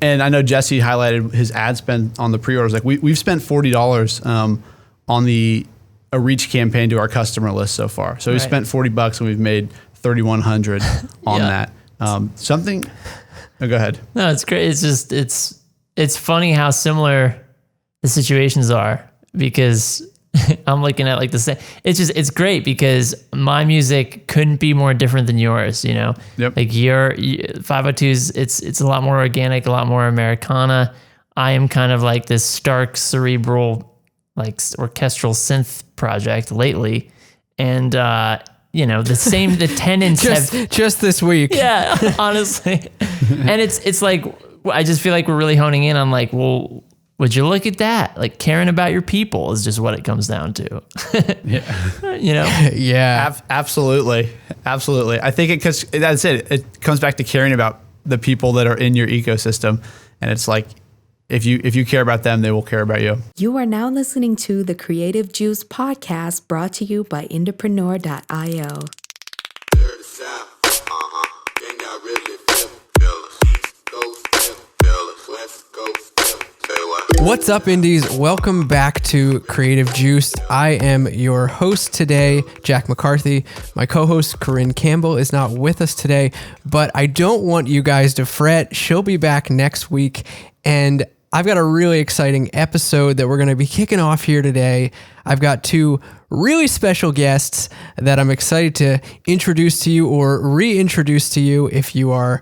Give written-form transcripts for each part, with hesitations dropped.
And I know Jesse highlighted his ad spend on the pre-orders. Like we've spent $40 on a reach campaign to our customer list so far. So we spent $40 and we've made $3,100 on that. Go ahead. No, it's great. It's just, it's funny how similar the situations are, because I'm looking at like the same. It's great because my music couldn't be more different than yours, you know? Yep. Like your 502's, it's a lot more organic, a lot more Americana. I am kind of like this stark, cerebral, like orchestral synth project lately. And, the tenants just this week. Yeah, honestly. And it's like, I just feel like we're really honing in on like, well, would you look at that? Like caring about your people is just what it comes down to. Yeah. Yeah. Absolutely. Absolutely. I think that's it. It comes back to caring about the people that are in your ecosystem. And it's like, if you care about them, they will care about you. You are now listening to the Creative Juice podcast, brought to you by Indepreneur.io. What's up, Indies? Welcome back to Creative Juice. I am your host today, Jack McCarthy. My co-host, Corinne Campbell, is not with us today, but I don't want you guys to fret. She'll be back next week, and I've got a really exciting episode that we're going to be kicking off here today. I've got two really special guests that I'm excited to introduce to you, or reintroduce to you if you are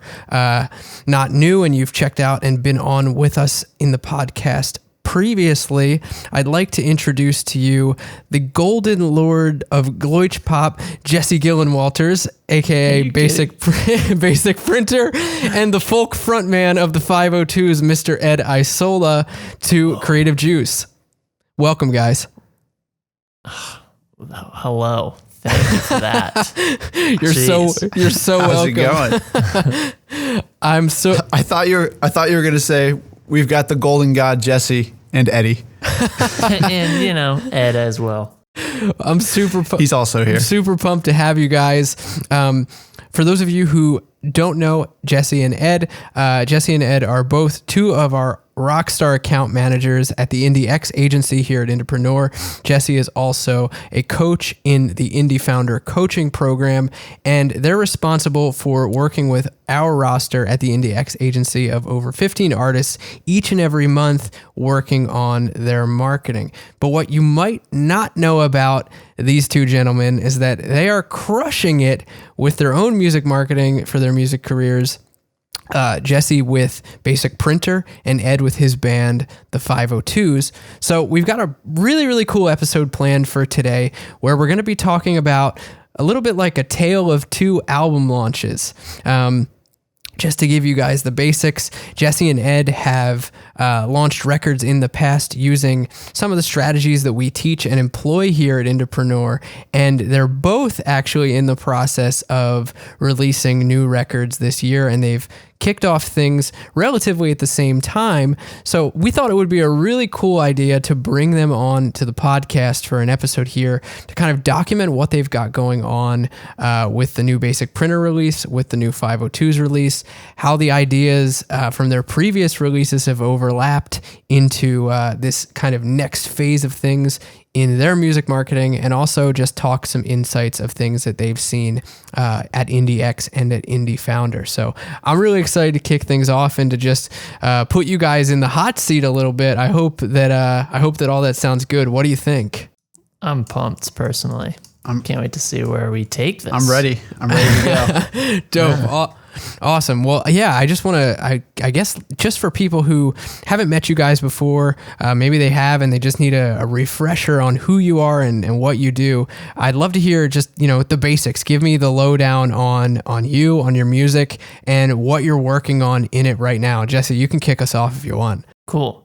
not new and you've checked out and been on with us in the podcast previously. I'd like to introduce to you the Golden Lord of Gloich Pop, Jesse Gillenwalters, aka Basic Printer, and the folk frontman of the 502s, Mr. Ed Isola, to Creative Juice. Welcome, guys. Hello. Thank you for that. You're so How's welcome. It going? I thought you were going to say we've got the Golden God Jesse and Eddie, and Ed as well. I'm super. He's also here. I'm super pumped to have you guys. For those of you who don't know Jesse and Ed are both two of our rockstar account managers at the IndieX agency here at Indepreneur. Jesse is also a coach in the Indie Founder coaching program, and they're responsible for working with our roster at the IndieX agency of over 15 artists each and every month working on their marketing. But what you might not know about these two gentlemen is that they are crushing it with their own music marketing for their music careers. Jesse with Basic Printer and Ed with his band, the 502s. So we've got a really, really cool episode planned for today where we're going to be talking about a little bit like a tale of two album launches. Just to give you guys the basics, Jesse and Ed have launched records in the past using some of the strategies that we teach and employ here at Indepreneur, and they're both actually in the process of releasing new records this year, and they've kicked off things relatively at the same time. So we thought it would be a really cool idea to bring them on to the podcast for an episode here to kind of document what they've got going on with the new Basic Printer release, with the new 502s release, how the ideas from their previous releases have overlapped into this kind of next phase of things in their music marketing, and also just talk some insights of things that they've seen at IndieX and at Indie Founder. So I'm really excited to kick things off and to just put you guys in the hot seat a little bit. I hope that all that sounds good. What do you think? I'm pumped personally. Can't wait to see where we take this. I'm ready to go. Dope. Awesome. Well, yeah, I just want to, I guess, just for people who haven't met you guys before, maybe they have and they just need a refresher on who you are and what you do. I'd love to hear just, the basics. Give me the lowdown on you, on your music, and what you're working on in it right now. Jesse, you can kick us off if you want. Cool.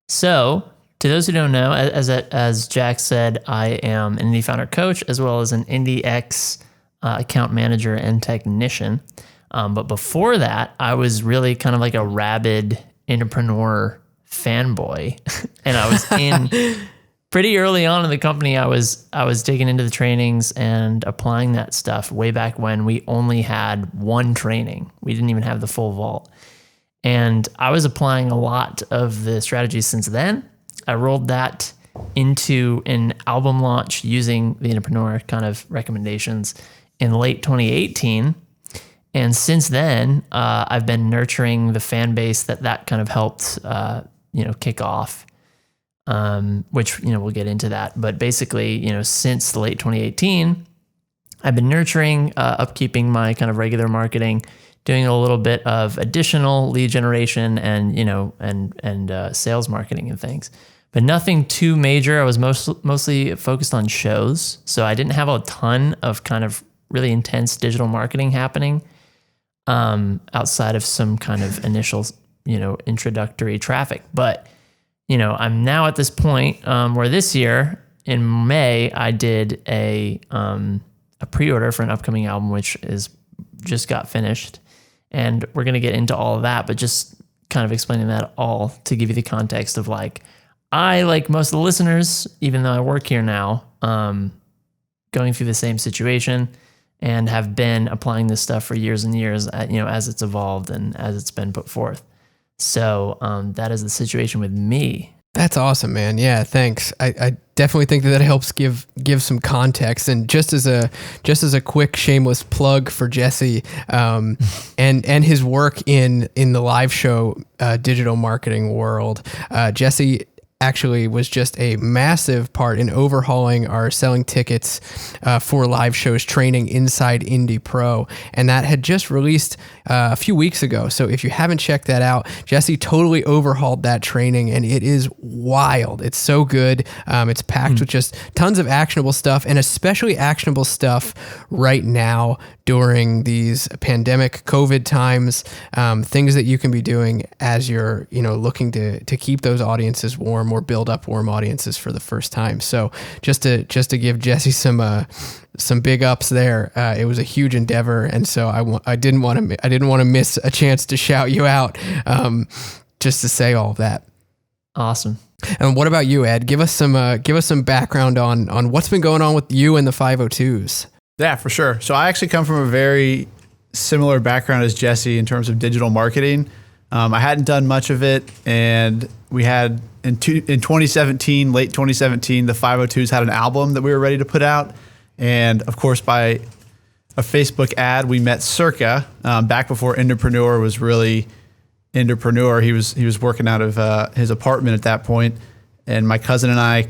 So, to those who don't know, as Jack said, I am an Indie Founder coach as well as an IndieX account manager and technician. But before that, I was really kind of like a rabid Indepreneur fanboy. And I was in pretty early on in the company. I was digging into the trainings and applying that stuff way back when we only had one training. We didn't even have the full vault. And I was applying a lot of the strategies since then. I rolled that into an album launch using the Indepreneur kind of recommendations in late 2018. And since then, I've been nurturing the fan base that kind of helped, kick off, which, we'll get into that. But basically, since late 2018, I've been nurturing, upkeeping my kind of regular marketing, doing a little bit of additional lead generation and, and sales marketing and things, but nothing too major. I was mostly focused on shows. So I didn't have a ton of kind of really intense digital marketing happening, outside of some kind of initial, introductory traffic. But, I'm now at this point, where this year in May, I did a pre-order for an upcoming album, which just got finished. And we're going to get into all of that, but just kind of explaining that all to give you the context of I, like most of the listeners, even though I work here now, going through the same situation and have been applying this stuff for years and years, as it's evolved and as it's been put forth. So that is the situation with me. That's awesome, man. Yeah, thanks. I definitely think that helps give some context. And just as a quick shameless plug for Jesse, and his work in the live show digital marketing world, Jesse actually was just a massive part in overhauling our selling tickets for live shows training inside Indie Pro. And that had just released a few weeks ago. So if you haven't checked that out, Jesse totally overhauled that training and it is wild. It's so good. It's packed with just tons of actionable stuff, and especially actionable stuff right now during these pandemic COVID times, things that you can be doing as you're, looking to keep those audiences warm or build up warm audiences for the first time. So just to give Jesse some big ups there. It was a huge endeavor, and so I didn't want to miss a chance to shout you out, just to say all of that. Awesome. And what about you, Ed? Give us some background on what's been going on with you and the 502s. Yeah, for sure. So I actually come from a very similar background as Jesse in terms of digital marketing. I hadn't done much of it, and we had in 2017, late 2017, the 502s had an album that we were ready to put out. And of course, by a Facebook ad, we met Circa back before Indepreneur was really Indepreneur. He was working out of his apartment at that point, and my cousin and I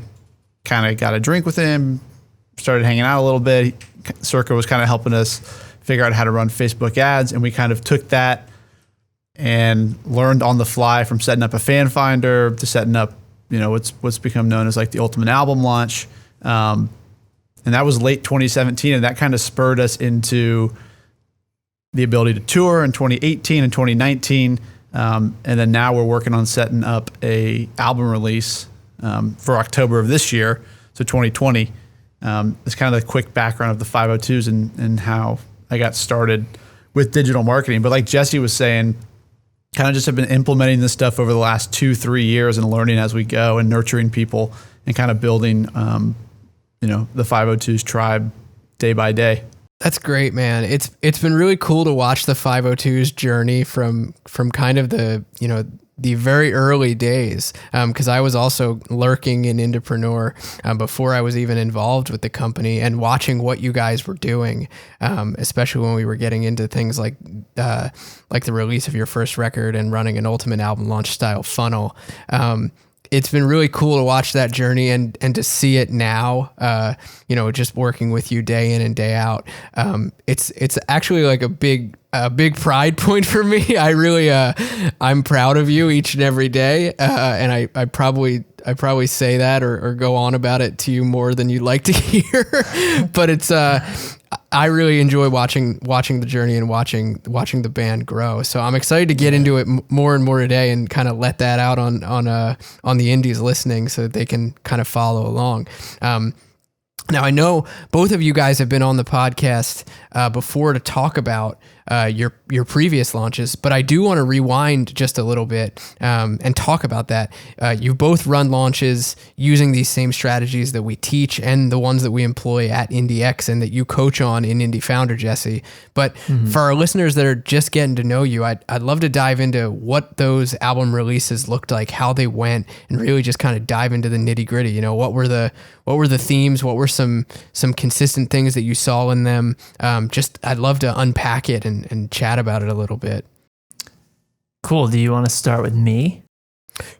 kind of got a drink with him, started hanging out a little bit. Circa was kind of helping us figure out how to run Facebook ads, and we kind of took that and learned on the fly, from setting up a fan finder to setting up, what's become known as like the ultimate album launch. And that was late 2017, and that kind of spurred us into the ability to tour in 2018 and 2019. And then now we're working on setting up a album release for October of this year, so 2020. It's kind of the quick background of the 502s and how I got started with digital marketing. But like Jesse was saying, kind of just have been implementing this stuff over the last 2-3 years and learning as we go and nurturing people and kind of building, the 502s tribe day by day. That's great, man. It's been really cool to watch the 502s journey from kind of the very early days, because I was also lurking in Indepreneur before I was even involved with the company, and watching what you guys were doing, especially when we were getting into things like the release of your first record and running an ultimate album launch style funnel. It's been really cool to watch that journey and to see it now, just working with you day in and day out. It's actually like a big pride point for me. I really, I'm proud of you each and every day. And I probably say that or go on about it to you more than you'd like to hear, but it's, I really enjoy watching the journey and watching the band grow. So I'm excited to get into it more and more today and kind of let that out on the indies listening so that they can kind of follow along. Now I know both of you guys have been on the podcast before to talk about your previous launches, but I do want to rewind just a little bit and talk about that. You both run launches using these same strategies that we teach and the ones that we employ at IndieX and that you coach on in Indie Founder, Jesse. But for our listeners that are just getting to know you, I'd love to dive into what those album releases looked like, how they went, and really just kind of dive into the nitty gritty. You know, what were the themes? What were some consistent things that you saw in them? I'd love to unpack it and chat about it a little bit. Cool. Do you want to start with me?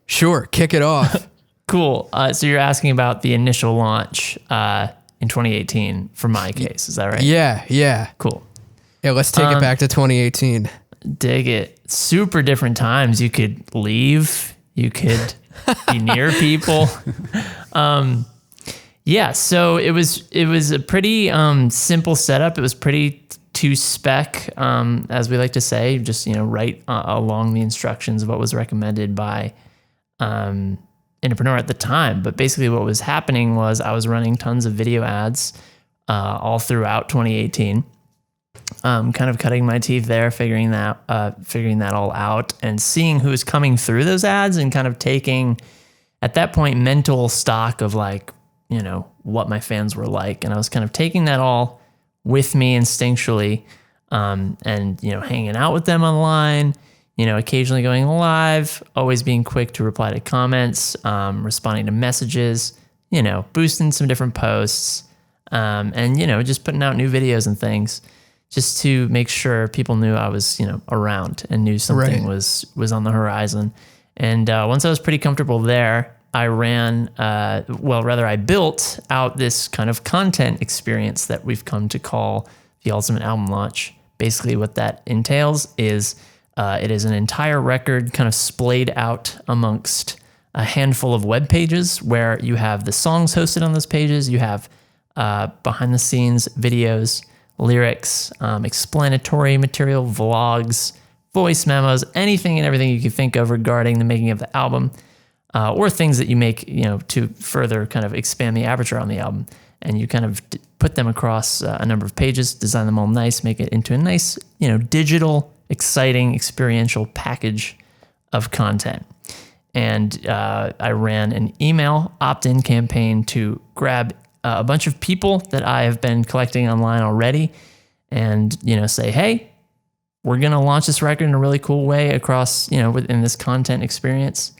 Sure. Kick it off. Cool. So you're asking about the initial launch in 2018 for my case. Is that right? Yeah. Cool. Yeah. Let's take it back to 2018. Dig it. Super different times. You could leave. You could be near people. Yeah. So it was a pretty simple setup. It was pretty to spec, as we like to say, just, right along the instructions of what was recommended by Entrepreneur at the time. But basically what was happening was I was running tons of video ads all throughout 2018, kind of cutting my teeth there, figuring that all out and seeing who was coming through those ads and kind of taking, at that point, mental stock of what my fans were like. And I was kind of taking that all with me instinctually, and, hanging out with them online, occasionally going live, always being quick to reply to comments, responding to messages, boosting some different posts, and, just putting out new videos and things just to make sure people knew I was, around and knew something was on the horizon. And once I was pretty comfortable there, I I built out this kind of content experience that we've come to call the Ultimate Album Launch. Basically what that entails is it is an entire record kind of splayed out amongst a handful of web pages where you have the songs hosted on those pages, you have behind the scenes videos, lyrics, explanatory material, vlogs, voice memos, anything and everything you can think of regarding the making of the album. Or things that you make, to further kind of expand the aperture on the album. And you kind of put them across a number of pages, design them all nice, make it into a nice, digital, exciting, experiential package of content. And I ran an email opt-in campaign to grab a bunch of people that I have been collecting online already and, say, hey, we're going to launch this record in a really cool way across, within this content experience,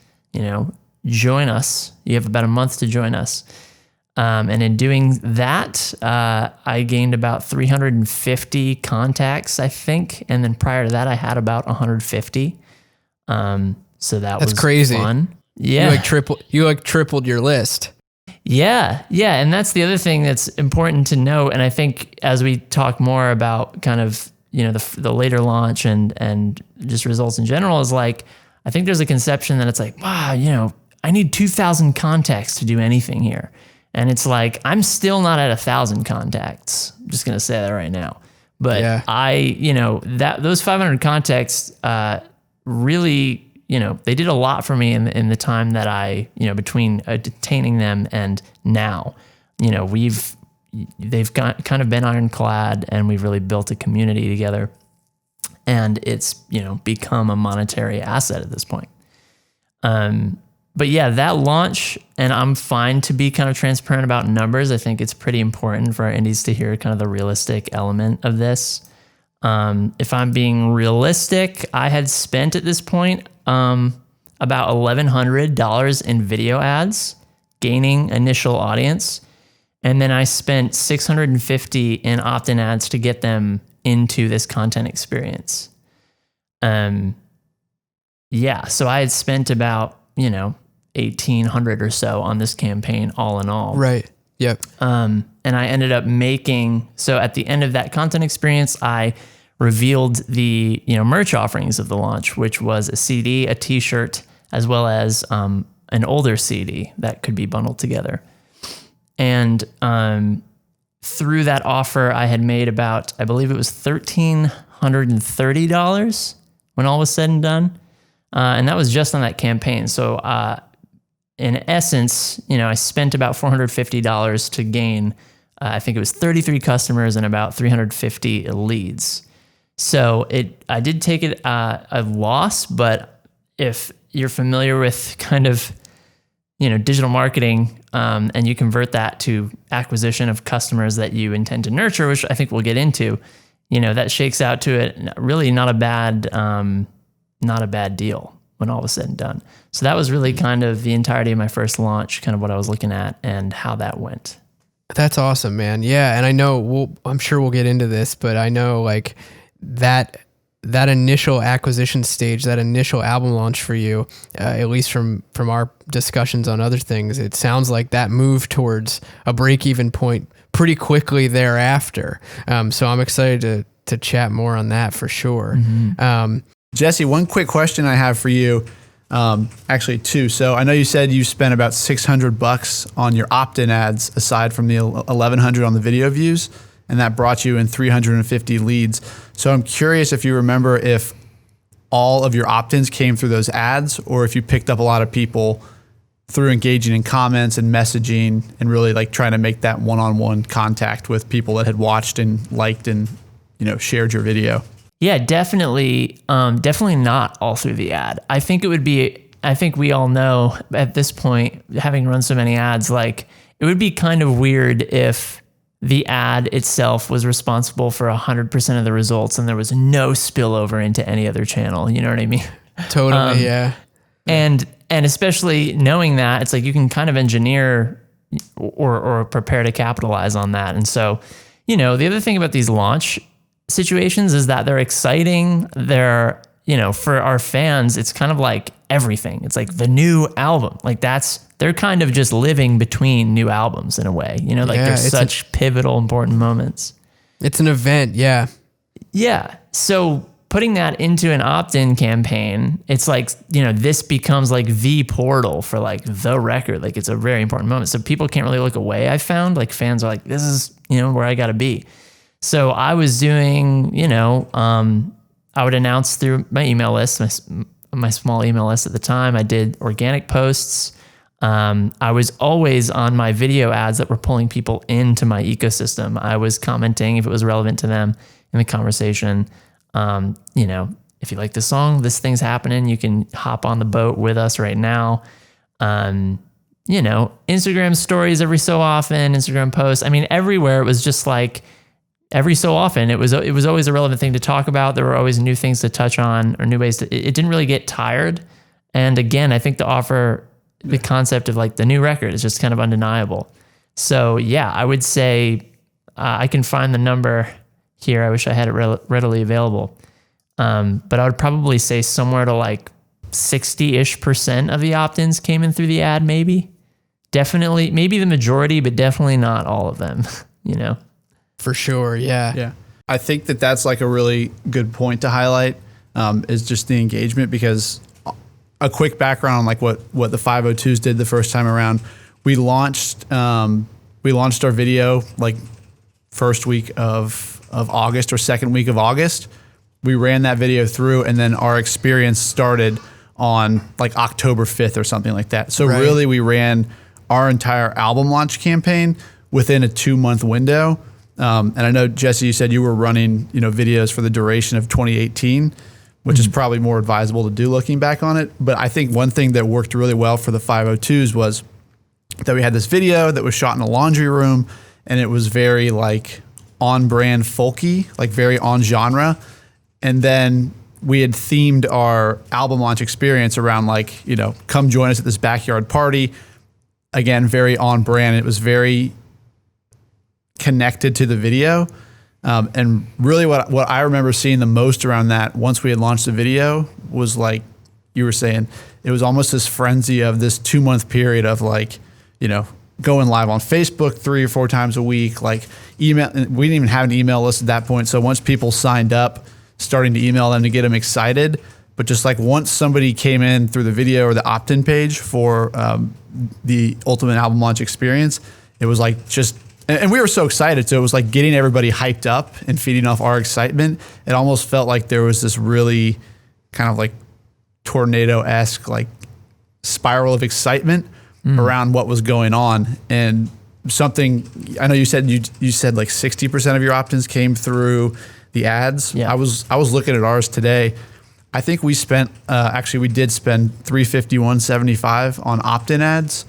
join us. You have about a month to join us. And in doing that, I gained about 350 contacts, I think. And then prior to that, I had about 150. So that's was crazy. Fun. Yeah. You tripled your list. Yeah. And that's the other thing that's important to note. And I think as we talk more about kind of, the later launch and just results in general is I think there's a conception that it's wow, I need 2,000 contacts to do anything here. And it's I'm still not at 1,000 contacts. I'm just going to say that right now. But yeah. Those 500 contacts really, they did a lot for me in the time that I, between detaining them and now, they've kind of been ironclad and we've really built a community together. And it's, become a monetary asset at this point. But yeah, that launch, and I'm fine to be kind of transparent about numbers. I think it's pretty important for our indies to hear kind of the realistic element of this. If I'm being realistic, I had spent at this point about $1,100 in video ads, gaining initial audience. And then I spent $650 in opt-in ads to get them into this content experience. So I had spent about, $1,800 or so on this campaign all in all. Right. Yep. And I ended up so at the end of that content experience, I revealed the, merch offerings of the launch, which was a CD, a t-shirt, as well as an older CD that could be bundled together. And through that offer, I had made about, I believe it was $1,330 when all was said and done. And that was just on that campaign. So in essence, I spent about $450 to gain, I think it was 33 customers and about 350 leads. So I did take it a loss, but if you're familiar with kind of, digital marketing, and you convert that to acquisition of customers that you intend to nurture, which I think we'll get into, that shakes out to it really not a bad deal when all was said and done. So that was really kind of the entirety of my first launch, kind of what I was looking at and how that went. That's awesome, man. Yeah. And I know I'm sure we'll get into this, but I know like that initial acquisition stage, that initial album launch for you, at least from our discussions on other things, it sounds like that moved towards a break-even point pretty quickly thereafter. So I'm excited to chat more on that for sure. Mm-hmm. Jesse, one quick question I have for you. Actually two. So I know you said you spent about $600 on your opt-in ads aside from the 1,100 on the video views, and that brought you in 350 leads. So I'm curious if you remember if all of your opt-ins came through those ads, or if you picked up a lot of people through engaging in comments and messaging and really like trying to make that one-on-one contact with people that had watched and liked and, shared your video. Yeah, definitely not all through the ad. I think we all know at this point, having run so many ads, like it would be kind of weird if the ad itself was responsible for 100% of the results and there was no spillover into any other channel. You know what I mean? Totally. Yeah. And especially knowing that, it's like you can kind of engineer or prepare to capitalize on that. And so, the other thing about these launch situations is that they're exciting. They're, for our fans, it's kind of like everything. It's like the new album. Like they're kind of just living between new albums in a way, there's such pivotal, important moments. It's an event. Yeah. Yeah. So putting that into an opt-in campaign, it's like, this becomes like the portal for like the record. Like it's a very important moment. So people can't really look away. I found like fans are like, this is, where I got to be. So I was doing, I would announce through my email list, my small email list at the time. I did organic posts. I was always on my video ads that were pulling people into my ecosystem. I was commenting if it was relevant to them in the conversation. If you like this song, this thing's happening, you can hop on the boat with us right now. Instagram stories every so often, Instagram posts. I mean, everywhere it was just like, every so often, it was always a relevant thing to talk about. There were always new things to touch on or new ways to. It didn't really get tired. And again, I think the concept of like the new record is just kind of undeniable. So yeah, I would say I can find the number here. I wish I had it readily available. But I would probably say somewhere to like 60-ish% of the opt-ins came in through the ad. Maybe, definitely, maybe the majority, but definitely not all of them. For sure, yeah. Yeah. I think that's like a really good point to highlight, is just the engagement, because a quick background on like what the 502s did the first time around. We launched our video like first week of August or second week of August. We ran that video through, and then our experience started on like October 5th or something like that. So really we ran our entire album launch campaign within a 2-month window. And I know, Jesse, you said you were running, videos for the duration of 2018, which is probably more advisable to do looking back on it. But I think one thing that worked really well for the 502s was that we had this video that was shot in a laundry room, and it was very like on brand folky, like very on genre. And then we had themed our album launch experience around like, come join us at this backyard party. Again, very on brand. It was very connected to the video. And really what I remember seeing the most around that once we had launched the video was like you were saying, it was almost this frenzy of this 2-month period of like, going live on Facebook 3 or 4 times a week, like email. We didn't even have an email list at that point. So once people signed up, starting to email them to get them excited. But just like once somebody came in through the video or the opt-in page for the ultimate album launch experience, it was like just, and we were so excited. So it was like getting everybody hyped up and feeding off our excitement. It almost felt like there was this really kind of like tornado-esque like spiral of excitement around what was going on. And something, I know you said like 60% of your opt-ins came through the ads. Yeah. I was looking at ours today. I think we spent we did spend $351.75 on opt-in ads,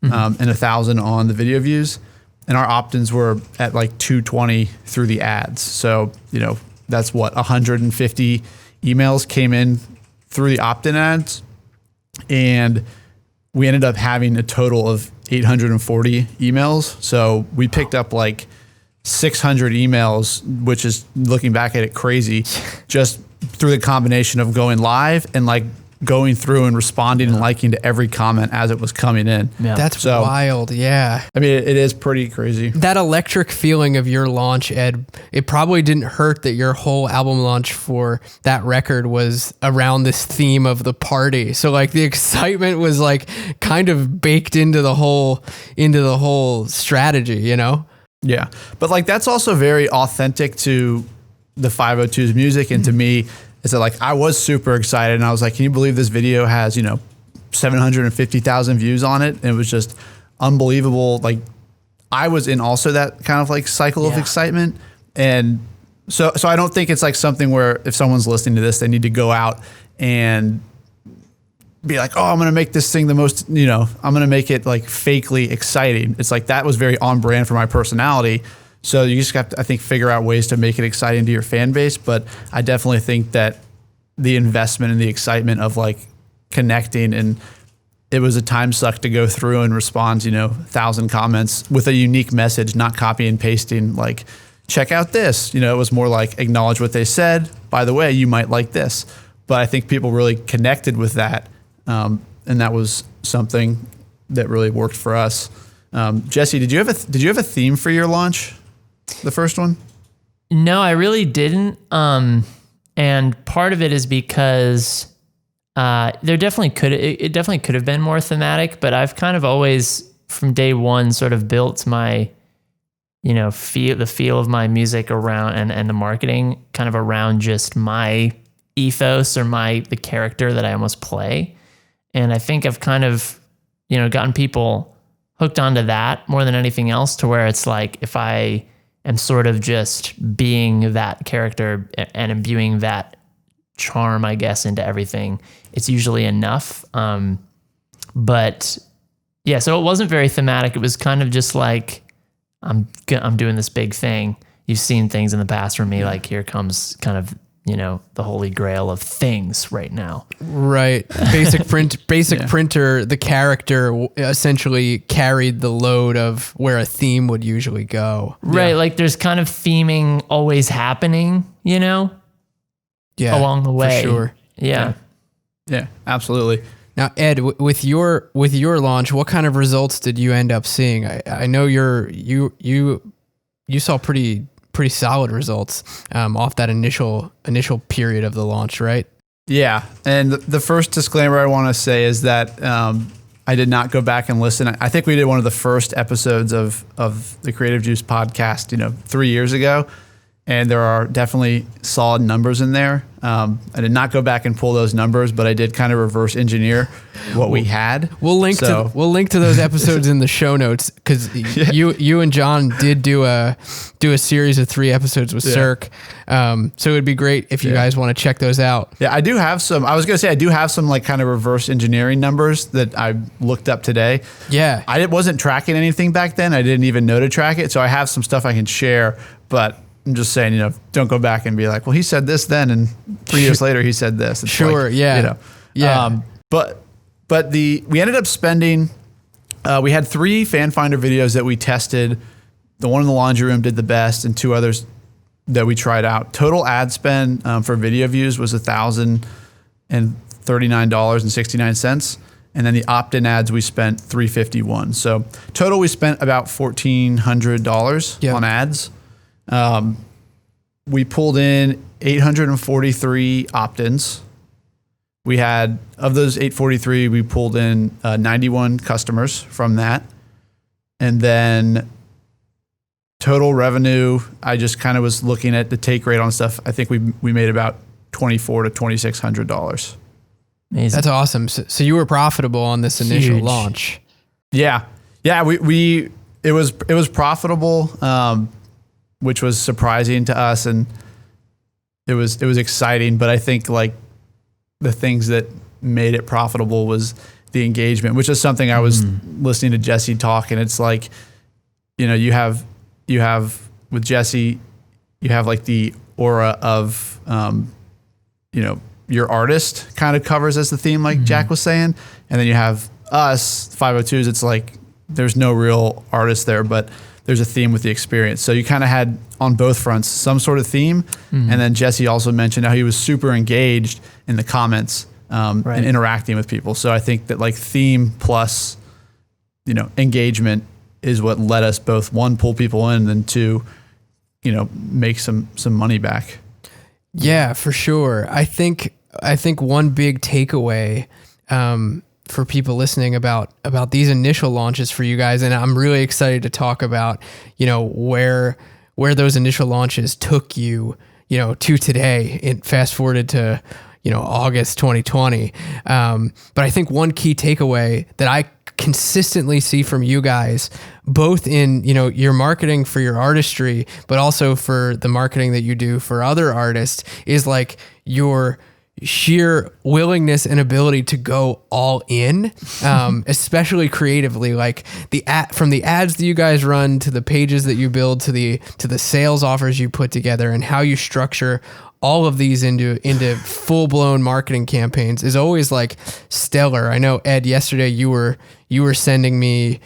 and $1,000 on the video views, and our opt-ins were at like $220 through the ads. So that's what 150 emails came in through the opt-in ads, and we ended up having a total of 840 emails. So we picked up like 600 emails, which is, looking back at it, crazy, just through the combination of going live and like going through and responding and liking to every comment as it was coming in. Yeah. That's wild. Yeah. I mean, it is pretty crazy. That electric feeling of your launch, Ed, it probably didn't hurt that your whole album launch for that record was around this theme of the party. So like the excitement was like kind of baked into the whole strategy, Yeah. But like, that's also very authentic to the 502's music. And to me, is that like, I was super excited and I was like, can you believe this video has, 750,000 views on it? And it was just unbelievable. Like, I was in also that kind of like cycle of excitement. And so I don't think it's like something where if someone's listening to this, they need to go out and be like, oh, I'm going to make this thing the most, I'm going to make it like fakely exciting. It's like, that was very on brand for my personality. So you just have to, I think, figure out ways to make it exciting to your fan base. But I definitely think that the investment and the excitement of like connecting, and it was a time suck to go through and respond, 1,000 comments with a unique message, not copy and pasting, like, check out this. It was more like, acknowledge what they said. By the way, you might like this. But I think people really connected with that. And that was something that really worked for us. Jesse, did you have a theme for your launch? The first one? No, I really didn't. And part of it is because it definitely could have been more thematic, but I've kind of always from day one sort of built my, the feel of my music around and the marketing kind of around just my ethos or the character that I almost play. And I think I've kind of, gotten people hooked onto that more than anything else, to where it's like, if I am sort of just being that character and imbuing that charm, I guess, into everything, it's usually enough. But yeah, so it wasn't very thematic. It was kind of just like, I'm doing this big thing. You've seen things in the past from me, like here comes kind of, the holy grail of things right now. Right. Basic printer, the character essentially carried the load of where a theme would usually go. Right. Yeah. Like there's kind of theming always happening, along the way. For sure. Yeah. Yeah, absolutely. Now, Ed, with your launch, what kind of results did you end up seeing? I know you saw pretty solid results off that initial period of the launch, right? Yeah, and the first disclaimer I want to say is that I did not go back and listen. I think we did one of the first episodes of the Creative Juice podcast, 3 years ago, and there are definitely solid numbers in there. I did not go back and pull those numbers, but I did kind of reverse engineer what we had. We'll link to those episodes in the show notes, because you and John did do a series of 3 episodes with Cirque. So it would be great if you guys want to check those out. Yeah, I do have some. I was going to say I do have some like kind of reverse engineering numbers that I looked up today. Yeah, I wasn't tracking anything back then. I didn't even know to track it, so I have some stuff I can share, but I'm just saying, don't go back and be like, well, he said this then, and 3 years later he said this. It's sure, like, yeah. But we ended up spending. We had 3 fan finder videos that we tested. The one in the laundry room did the best, and 2 others that we tried out. Total ad spend for video views was $1,039.69, and then the opt-in ads we spent $351. So total we spent about $1,400 on ads. We pulled in 843 opt-ins. We had, of those 843, we pulled in 91 customers from that. And then total revenue, I just kind of was looking at the take rate on stuff. I think we made about $2,400 to $2,600. Amazing. That's awesome. So you were profitable on this initial launch. Yeah. Yeah. It was profitable. Which was surprising to us. And it was exciting, but I think like the things that made it profitable was the engagement, which is something I was listening to Jesse talk, and it's like, you know, you have with Jesse, you have like the aura of, you know, your artist kind of covers as the theme, like Jack was saying, and then you have us 502s. It's like there's no real artist there, but there's a theme with the experience. So you kind of had on both fronts some sort of theme, and then Jesse also mentioned how he was super engaged in the comments and interacting with people. So I think that like theme plus, you know, engagement is what let us both, one, pull people in, and then two, you know, make some money back. Yeah, for sure. I think one big takeaway for people listening about these initial launches for you guys, and I'm really excited to talk about, you know, where those initial launches took you, you know, to today. It fast forwarded to, you know, August 2020. But I think one key takeaway that I consistently see from you guys, both in, you know, your marketing for your artistry, but also for the marketing that you do for other artists, is like your sheer willingness and ability to go all in, especially creatively. Like from the ads that you guys run to the pages that you build to the sales offers you put together, and how you structure all of these into full-blown marketing campaigns is always like stellar. I know, Ed, yesterday you were sending me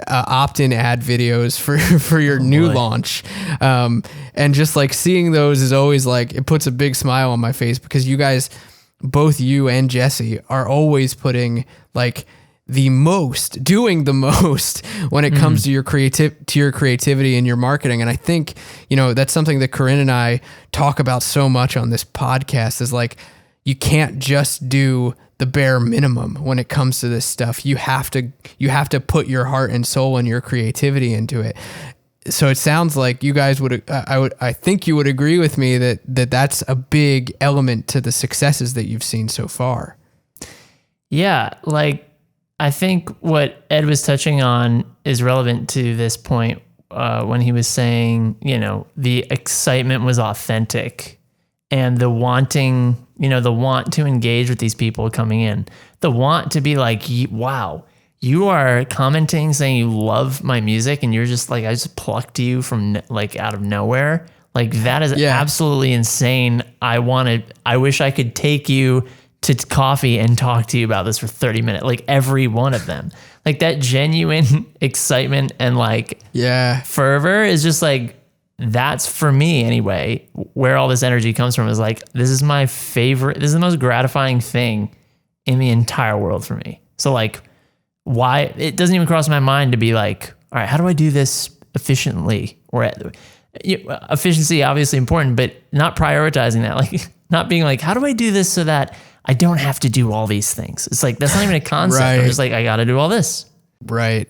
opt-in ad videos for your new launch, and just like seeing those is always like, it puts a big smile on my face, because you guys, both you and Jesse, are always putting like doing the most when it comes to your creativity and your marketing. And I think, you know, that's something that Corinne and I talk about so much on this podcast, is like, you can't just do the bare minimum when it comes to this stuff. You have to put your heart and soul and your creativity into it. So it sounds like you guys I think you would agree with me that that's a big element to the successes that you've seen so far. Yeah, like I think what Ed was touching on is relevant to this point when he was saying, you know, the excitement was authentic, and the want to engage with these people coming in, the want to be like, wow, you are commenting saying you love my music, and you're just like, I just plucked you from like out of nowhere. Like that is absolutely insane. I wish I could take you to coffee and talk to you about this for 30 minutes. Like every one of them, like that genuine excitement and like fervor is just like, that's for me anyway, where all this energy comes from, is like, this is my favorite. This is the most gratifying thing in the entire world for me. So like, why it doesn't even cross my mind to be like, all right, how do I do this efficiently? Or efficiency, obviously important, but not prioritizing that, like not being like, how do I do this so that I don't have to do all these things? It's like, that's not even a concept. Right. I'm just like, I got to do all this. Right.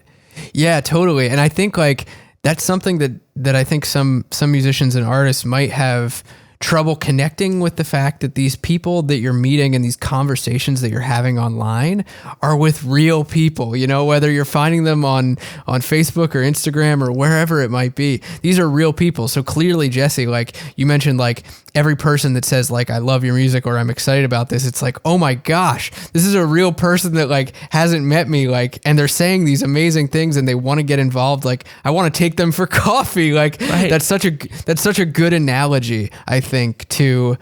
Yeah, totally. And I think like that's something that I think some musicians and artists might have trouble connecting with, the fact that these people that you're meeting and these conversations that you're having online are with real people, you know, whether you're finding them on Facebook or Instagram or wherever it might be. These are real people. So clearly, Jesse, like you mentioned, like every person that says like, I love your music or I'm excited about this, it's like, oh my gosh, this is a real person that like hasn't met me, like, and they're saying these amazing things and they want to get involved. Like I want to take them for coffee. Like that's such a good analogy, I think, to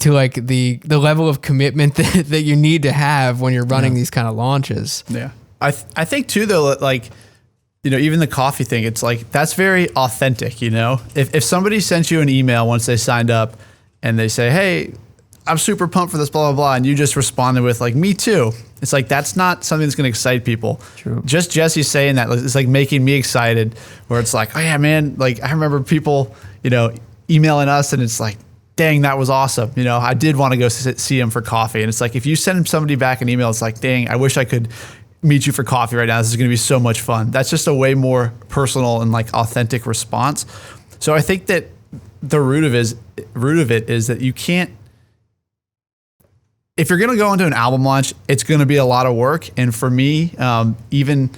like the level of commitment that you need to have when you're running these kind of launches. Yeah. I think too, though, like, you know, even the coffee thing, it's like, that's very authentic, you know? If somebody sent you an email once they signed up and they say, hey, I'm super pumped for this, blah, blah, blah, and you just responded with like, me too. It's like, that's not something that's going to excite people. True. Just Jesse saying that, it's like making me excited, where it's like, oh yeah, man, like I remember people, you know, emailing us and it's like, dang, that was awesome. You know, I did want to go see him for coffee. And it's like, if you send somebody back an email, it's like, dang, I wish I could meet you for coffee right now. This is going to be so much fun. That's just a way more personal and like authentic response. So I think that the root of it is that you can't, if you're going to go into an album launch, it's going to be a lot of work. And for me, even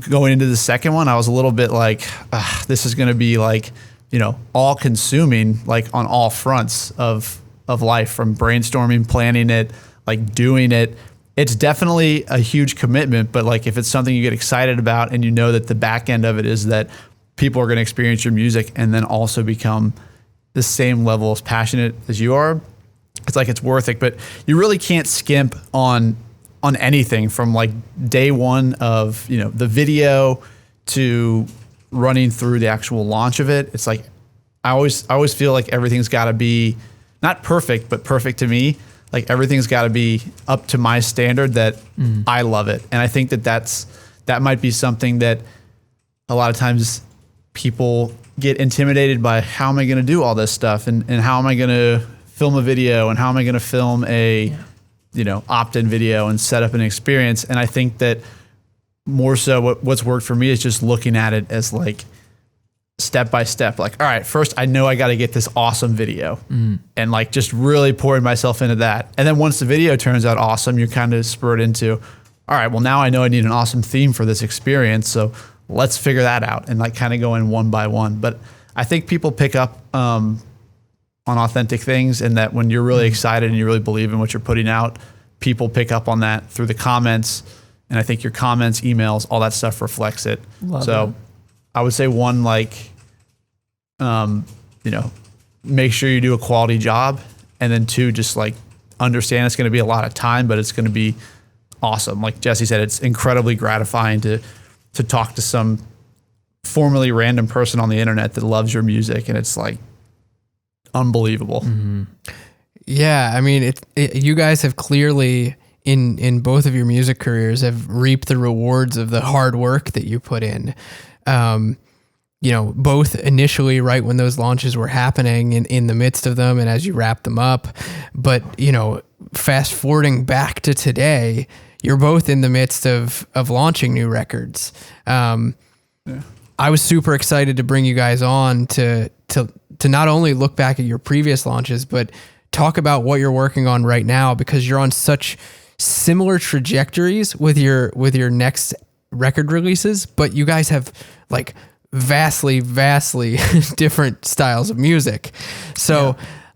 going into the second one, I was a little bit like, this is going to be like, all consuming, like on all fronts of life, from brainstorming, planning it, like doing it. It's definitely a huge commitment, but like if it's something you get excited about and you know that the back end of it is that people are going to experience your music and then also become the same level as passionate as you are, it's like it's worth it. But you really can't skimp on anything from like day one of, the video to running through the actual launch of it. It's like I always feel like everything's got to be not perfect, but perfect to me. Like everything's got to be up to my standard that I love it. And I think that might be something that a lot of times people get intimidated by. How am I going to do all this stuff? And how am I going to film a video? And how am I going to film a, opt-in video and set up an experience? And I think that more so what's worked for me is just looking at it as like step by step, like, all right, first I know I got to get this awesome video and like just really pouring myself into that. And then once the video turns out awesome, you're kind of spurred into, all right, well now I know I need an awesome theme for this experience. So let's figure that out and like kind of go in one by one. But I think people pick up on authentic things, and that when you're really excited and you really believe in what you're putting out, people pick up on that through the comments. And I think your comments, emails, all that stuff reflects it. Love so that. I would say one, like, make sure you do a quality job. And then two, just like understand it's going to be a lot of time, but it's going to be awesome. Like Jesse said, it's incredibly gratifying to talk to some formerly random person on the internet that loves your music. And it's like unbelievable. Mm-hmm. Yeah. I mean, you guys have clearly in both of your music careers have reaped the rewards of the hard work that you put in. Both initially right when those launches were happening in the midst of them and as you wrap them up. But, fast forwarding back to today, you're both in the midst of launching new records. I was super excited to bring you guys on to not only look back at your previous launches, but talk about what you're working on right now, because you're on such similar trajectories with your next record releases, but you guys have like vastly different styles of music. So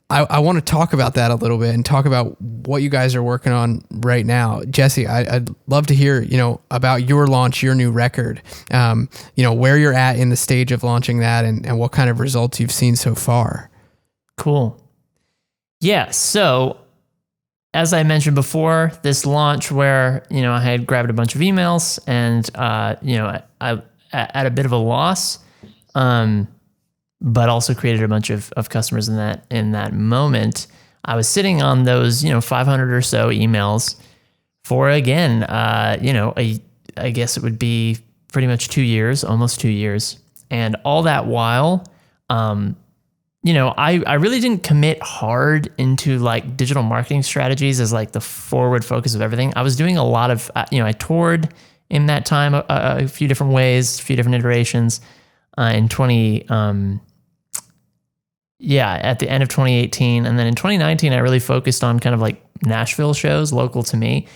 I want to talk about that a little bit and talk about what you guys are working on right now. Jesse, I'd love to hear, about your launch, your new record, where you're at in the stage of launching that and what kind of results you've seen so far. Cool. Yeah. So as I mentioned before, this launch where, I had grabbed a bunch of emails and, I at a bit of a loss, but also created a bunch of customers in that moment. I was sitting on those, 500 or so emails for, again, I guess it would be pretty much 2 years, almost 2 years. And all that while, I really didn't commit hard into like digital marketing strategies as like the forward focus of everything. I was doing a lot of, I toured in that time a few different ways, a few different iterations at the end of 2018. And then in 2019, I really focused on kind of like Nashville shows local to me.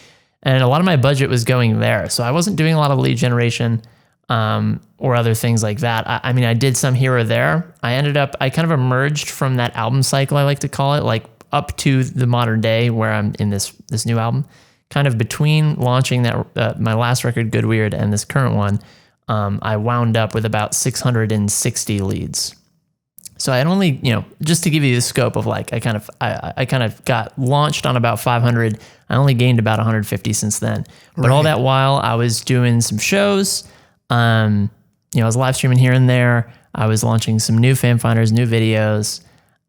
And a lot of my budget was going there. So I wasn't doing a lot of lead generation or other things like that. I mean, I did some here or there. I kind of emerged from that album cycle, I like to call it, like up to the modern day where I'm in this new album. Kind of between launching that my last record, Good Weird, and this current one, I wound up with about 660 leads. So I had only, just to give you the scope of like, I kind of got launched on about 500. I only gained about 150 since then. But all that while I was doing some shows, I was live streaming here and there. I was launching some new fan finders, new videos.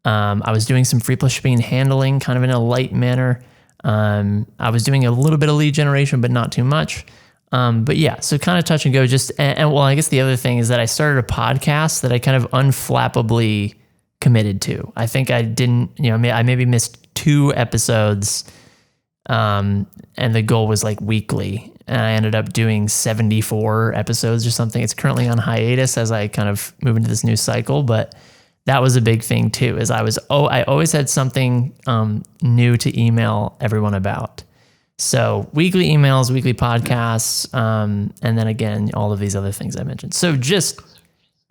I was doing some free plus shipping and handling kind of in a light manner. I was doing a little bit of lead generation, but not too much. But yeah, so kind of touch and go and I guess the other thing is that I started a podcast that I kind of unflappably committed to. I think I didn't, I maybe missed 2 episodes, and the goal was like weekly, and I ended up doing 74 episodes or something. It's currently on hiatus as I kind of move into this new cycle, but that was a big thing too, is I always had something new to email everyone about. So weekly emails, weekly podcasts, and then again, all of these other things I mentioned. So just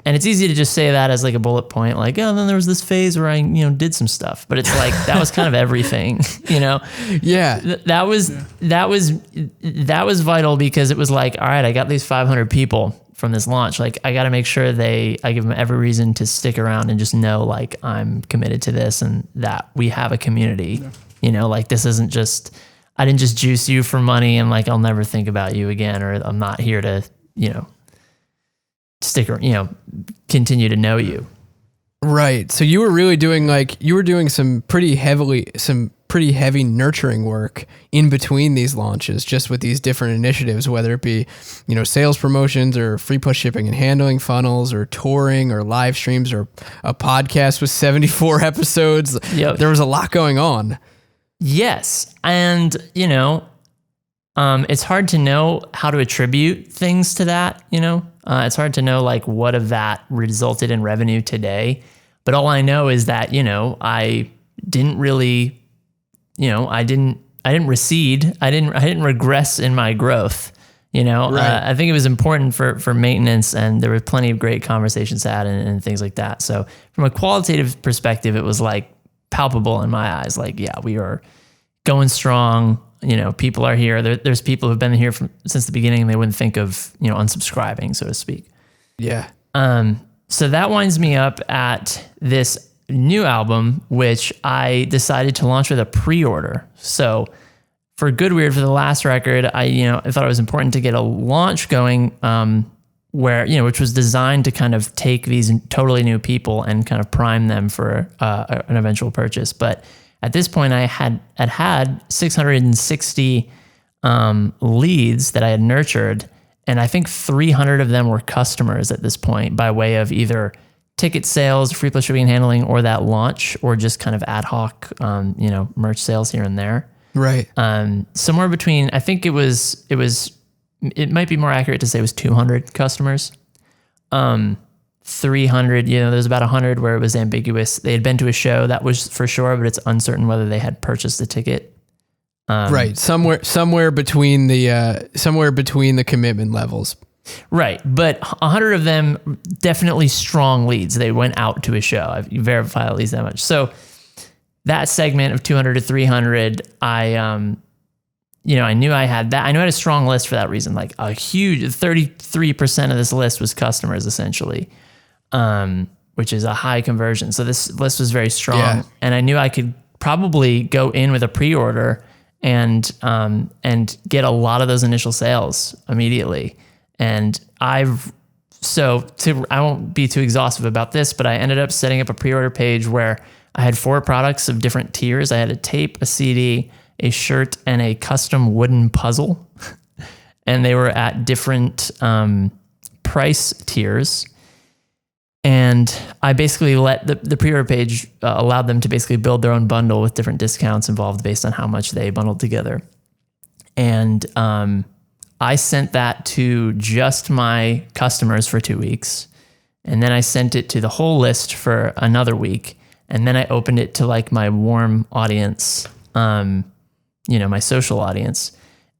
And it's easy to just say that as like a bullet point, like, oh, then there was this phase where I, did some stuff, but it's like, that was kind of everything, Yeah. That was vital, because it was like, all right, I got these 500 people from this launch. Like, I got to make sure I give them every reason to stick around and just know, like, I'm committed to this and that we have a community, like, this isn't just, I didn't just juice you for money and like, I'll never think about you again, or I'm not here to, continue to know you. Right. So you were really doing some pretty heavy nurturing work in between these launches, just with these different initiatives, whether it be, sales promotions or free push shipping and handling funnels, or touring, or live streams, or a podcast with 74 episodes. Yep. There was a lot going on. Yes. And, it's hard to know how to attribute things to that, it's hard to know like what of that resulted in revenue today. But all I know is that, I didn't really, I didn't recede. I didn't regress in my growth. Right. I think it was important for maintenance, and there were plenty of great conversations had and things like that. So from a qualitative perspective, it was like palpable in my eyes. Like, yeah, we are going strong. People are here. There's people who've been here since the beginning, and they wouldn't think of, unsubscribing, so to speak. Yeah. So that winds me up at this new album, which I decided to launch with a pre-order. So for Good Weird, for the last record, I thought it was important to get a launch going, which was designed to kind of take these totally new people and kind of prime them for an eventual purchase. But at this point, I had 660 leads that I had nurtured, and I think 300 of them were customers at this point, by way of either ticket sales, free plus shipping and handling, or that launch, or just kind of ad hoc, merch sales here and there. Right. Somewhere between, I think it might be more accurate to say it was 200 customers. 300, there's about 100 where it was ambiguous. They had been to a show, that was for sure, but it's uncertain whether they had purchased the ticket. Right. Somewhere between the commitment levels. Right. But 100 of them definitely strong leads. They went out to a show. I've verified at least that much. So that segment of 200 to 300, I knew I had that. I knew I had a strong list for that reason. Like a huge 33% of this list was customers, essentially, which is a high conversion. So this list was very strong. Yeah. And I knew I could probably go in with a pre-order and get a lot of those initial sales immediately. And I won't be too exhaustive about this, but I ended up setting up a pre-order page where I had 4 products of different tiers. I had a tape, a CD, a shirt, and a custom wooden puzzle. And they were at different price tiers. And I basically let the pre-order page allowed them to basically build their own bundle with different discounts involved based on how much they bundled together. And I sent that to just my customers for 2 weeks. And then I sent it to the whole list for another week. And then I opened it to like my warm audience, my social audience.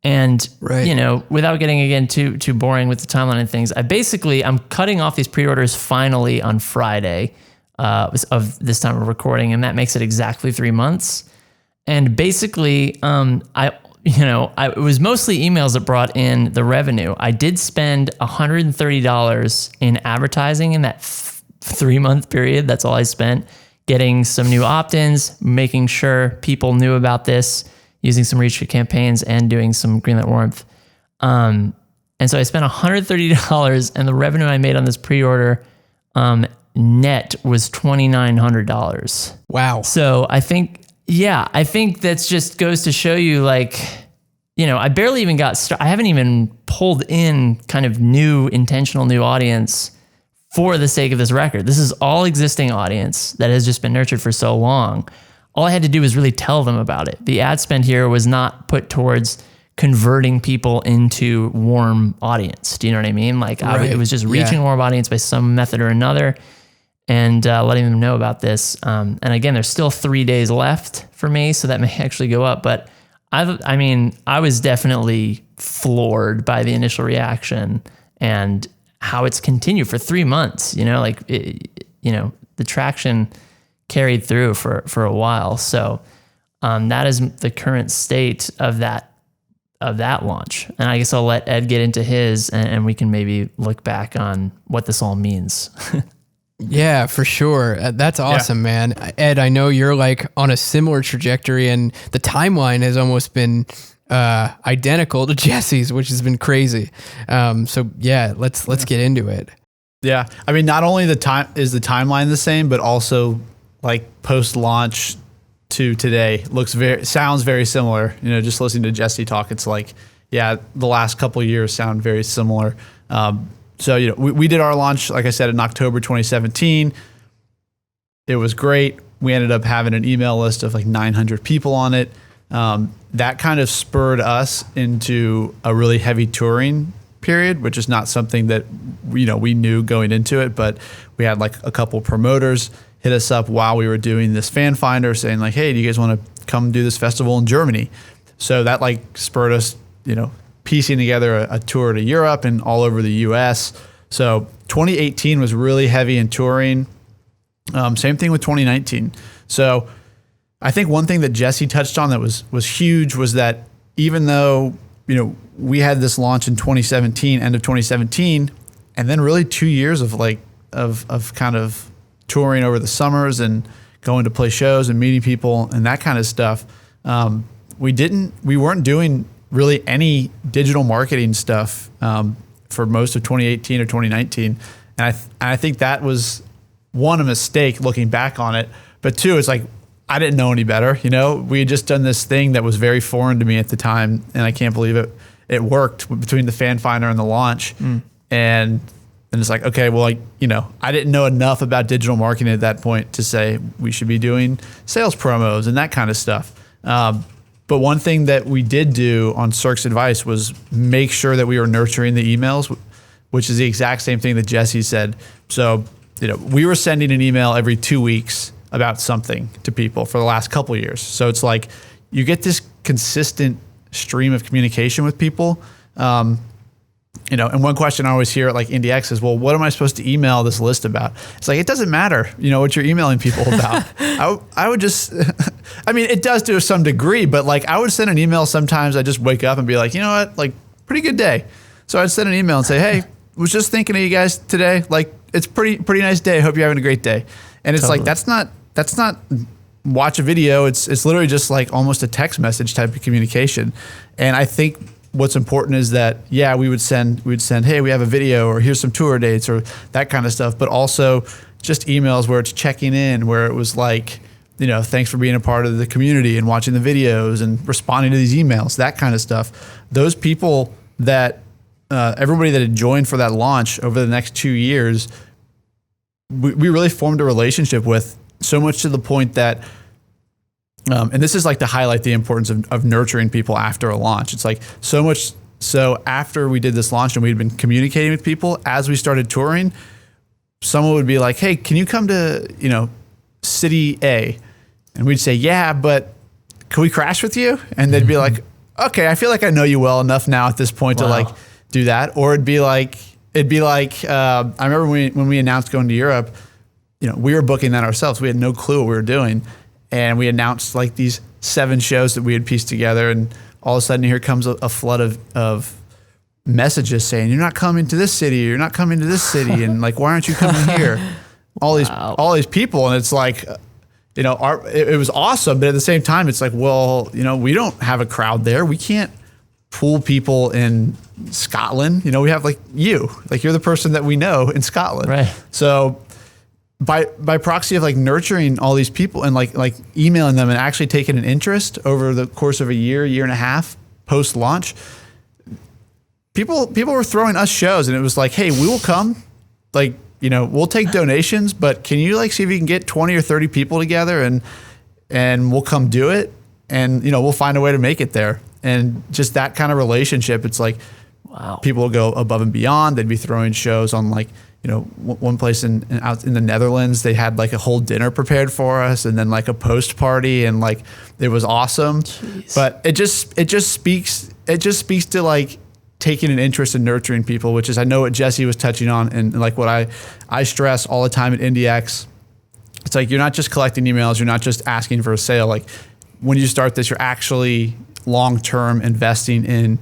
And, right. Without getting again too boring with the timeline and things, I'm cutting off these pre-orders finally on Friday of this time of recording. And that makes it exactly 3 months. And basically, it was mostly emails that brought in the revenue. I did spend $130 in advertising in that 3-month period. That's all I spent, getting some new opt-ins, making sure people knew about this, using some reach campaigns, and doing some greenlit warmth. And so I spent $130, and the revenue I made on this pre-order net was $2,900. Wow. So I think that's just goes to show you, like, I barely even got started. I haven't even pulled in kind of intentional new audience for the sake of this record. This is all existing audience that has just been nurtured for so long. All I had to do was really tell them about it. The ad spend here was not put towards converting people into warm audience. Do you know what I mean? Like, right. It was just reaching a warm audience by some method or another, and letting them know about this. And again, there's still 3 days left for me, so that may actually go up. But I was definitely floored by the initial reaction, and how it's continued for 3 months, the traction carried through for a while. So that is the current state of that launch. And I guess I'll let Ed get into his, and we can maybe look back on what this all means. Yeah, for sure. That's awesome, man. Ed, I know you're like on a similar trajectory, and the timeline has almost been identical to Jesse's, which has been crazy. So yeah, let's get into it. Yeah. I mean, not only the timeline the same, but also like post-launch to today sounds very similar. Just listening to Jesse talk, it's like, yeah, the last couple of years sound very similar. So, we did our launch, like I said, in October 2017. It was great. We ended up having an email list of like 900 people on it. That kind of spurred us into a really heavy touring period, which is not something that, we knew going into it, but we had like a couple promoters hit us up while we were doing this fan finder saying like, hey, do you guys want to come do this festival in Germany? So that like spurred us, piecing together a tour to Europe and all over the US. So 2018 was really heavy in touring. Same thing with 2019. So I think one thing that Jesse touched on that was huge was that even though, we had this launch in 2017, end of 2017, and then really 2 years of like, of kind of touring over the summers and going to play shows and meeting people and that kind of stuff. We weren't doing really any digital marketing stuff for most of 2018 or 2019. And I think that was one, a mistake looking back on it, but two, it's like, I didn't know any better. We had just done this thing that was very foreign to me at the time. And I can't believe it worked between the fan finder and the launch. And it's like, okay, well, I didn't know enough about digital marketing at that point to say we should be doing sales promos and that kind of stuff. But one thing that we did do on Cirque's advice was make sure that we were nurturing the emails, which is the exact same thing that Jesse said. So, we were sending an email every 2 weeks about something to people for the last couple of years. So it's like you get this consistent stream of communication with people. And one question I always hear at like IndieX is, well, what am I supposed to email this list about? It's like, it doesn't matter, what you're emailing people about. I would just, I mean, it does to some degree, but like I would send an email sometimes. I just wake up and be like, you know what, like pretty good day. So I'd send an email and say, hey, was just thinking of you guys today. Like it's pretty nice day. Hope you're having a great day. And it's like, that's not watch a video. It's literally just like almost a text message type of communication. And I think what's important is that, yeah, we'd send, hey, we have a video, or here's some tour dates, or that kind of stuff, but also just emails where it's checking in, where it was like, thanks for being a part of the community and watching the videos and responding to these emails, that kind of stuff. Those people that, everybody that had joined for that launch over the next 2 years, we really formed a relationship with, so much to the point that, and this is like to highlight the importance of nurturing people after a launch. It's like so much. So after we did this launch and we'd been communicating with people, as we started touring, someone would be like, hey, can you come to, city A? And we'd say, yeah, but can we crash with you? And they'd be like, okay, I feel like I know you well enough now at this point to like do that. Or it'd be like, I remember when we announced going to Europe, we were booking that ourselves. We had no clue what we were doing. And we announced like these 7 shows that we had pieced together. And all of a sudden here comes a flood of messages saying, you're not coming to this city. You're not coming to this city. And like, why aren't you coming here? All these people. And it's like, it was awesome. But at the same time, it's like, well, we don't have a crowd there. We can't pool people in Scotland. We have like you're the person that we know in Scotland. Right. So by proxy of like nurturing all these people and like emailing them and actually taking an interest over the course of a year and a half post launch, people were throwing us shows, and it was like, hey, we will come, like, we'll take donations, but can you like see if you can get 20 or 30 people together and we'll come do it, and we'll find a way to make it there. And just that kind of relationship, it's like, wow, people will go above and beyond. They'd be throwing shows on like, one place out in the Netherlands, they had like a whole dinner prepared for us, and then like a post party, and like it was awesome. Jeez. But it just speaks to like taking an interest in nurturing people, which is, I know what Jesse was touching on, and like what I stress all the time at IndieX. It's like, you're not just collecting emails, you're not just asking for a sale. Like, when you start this, you're actually long-term investing in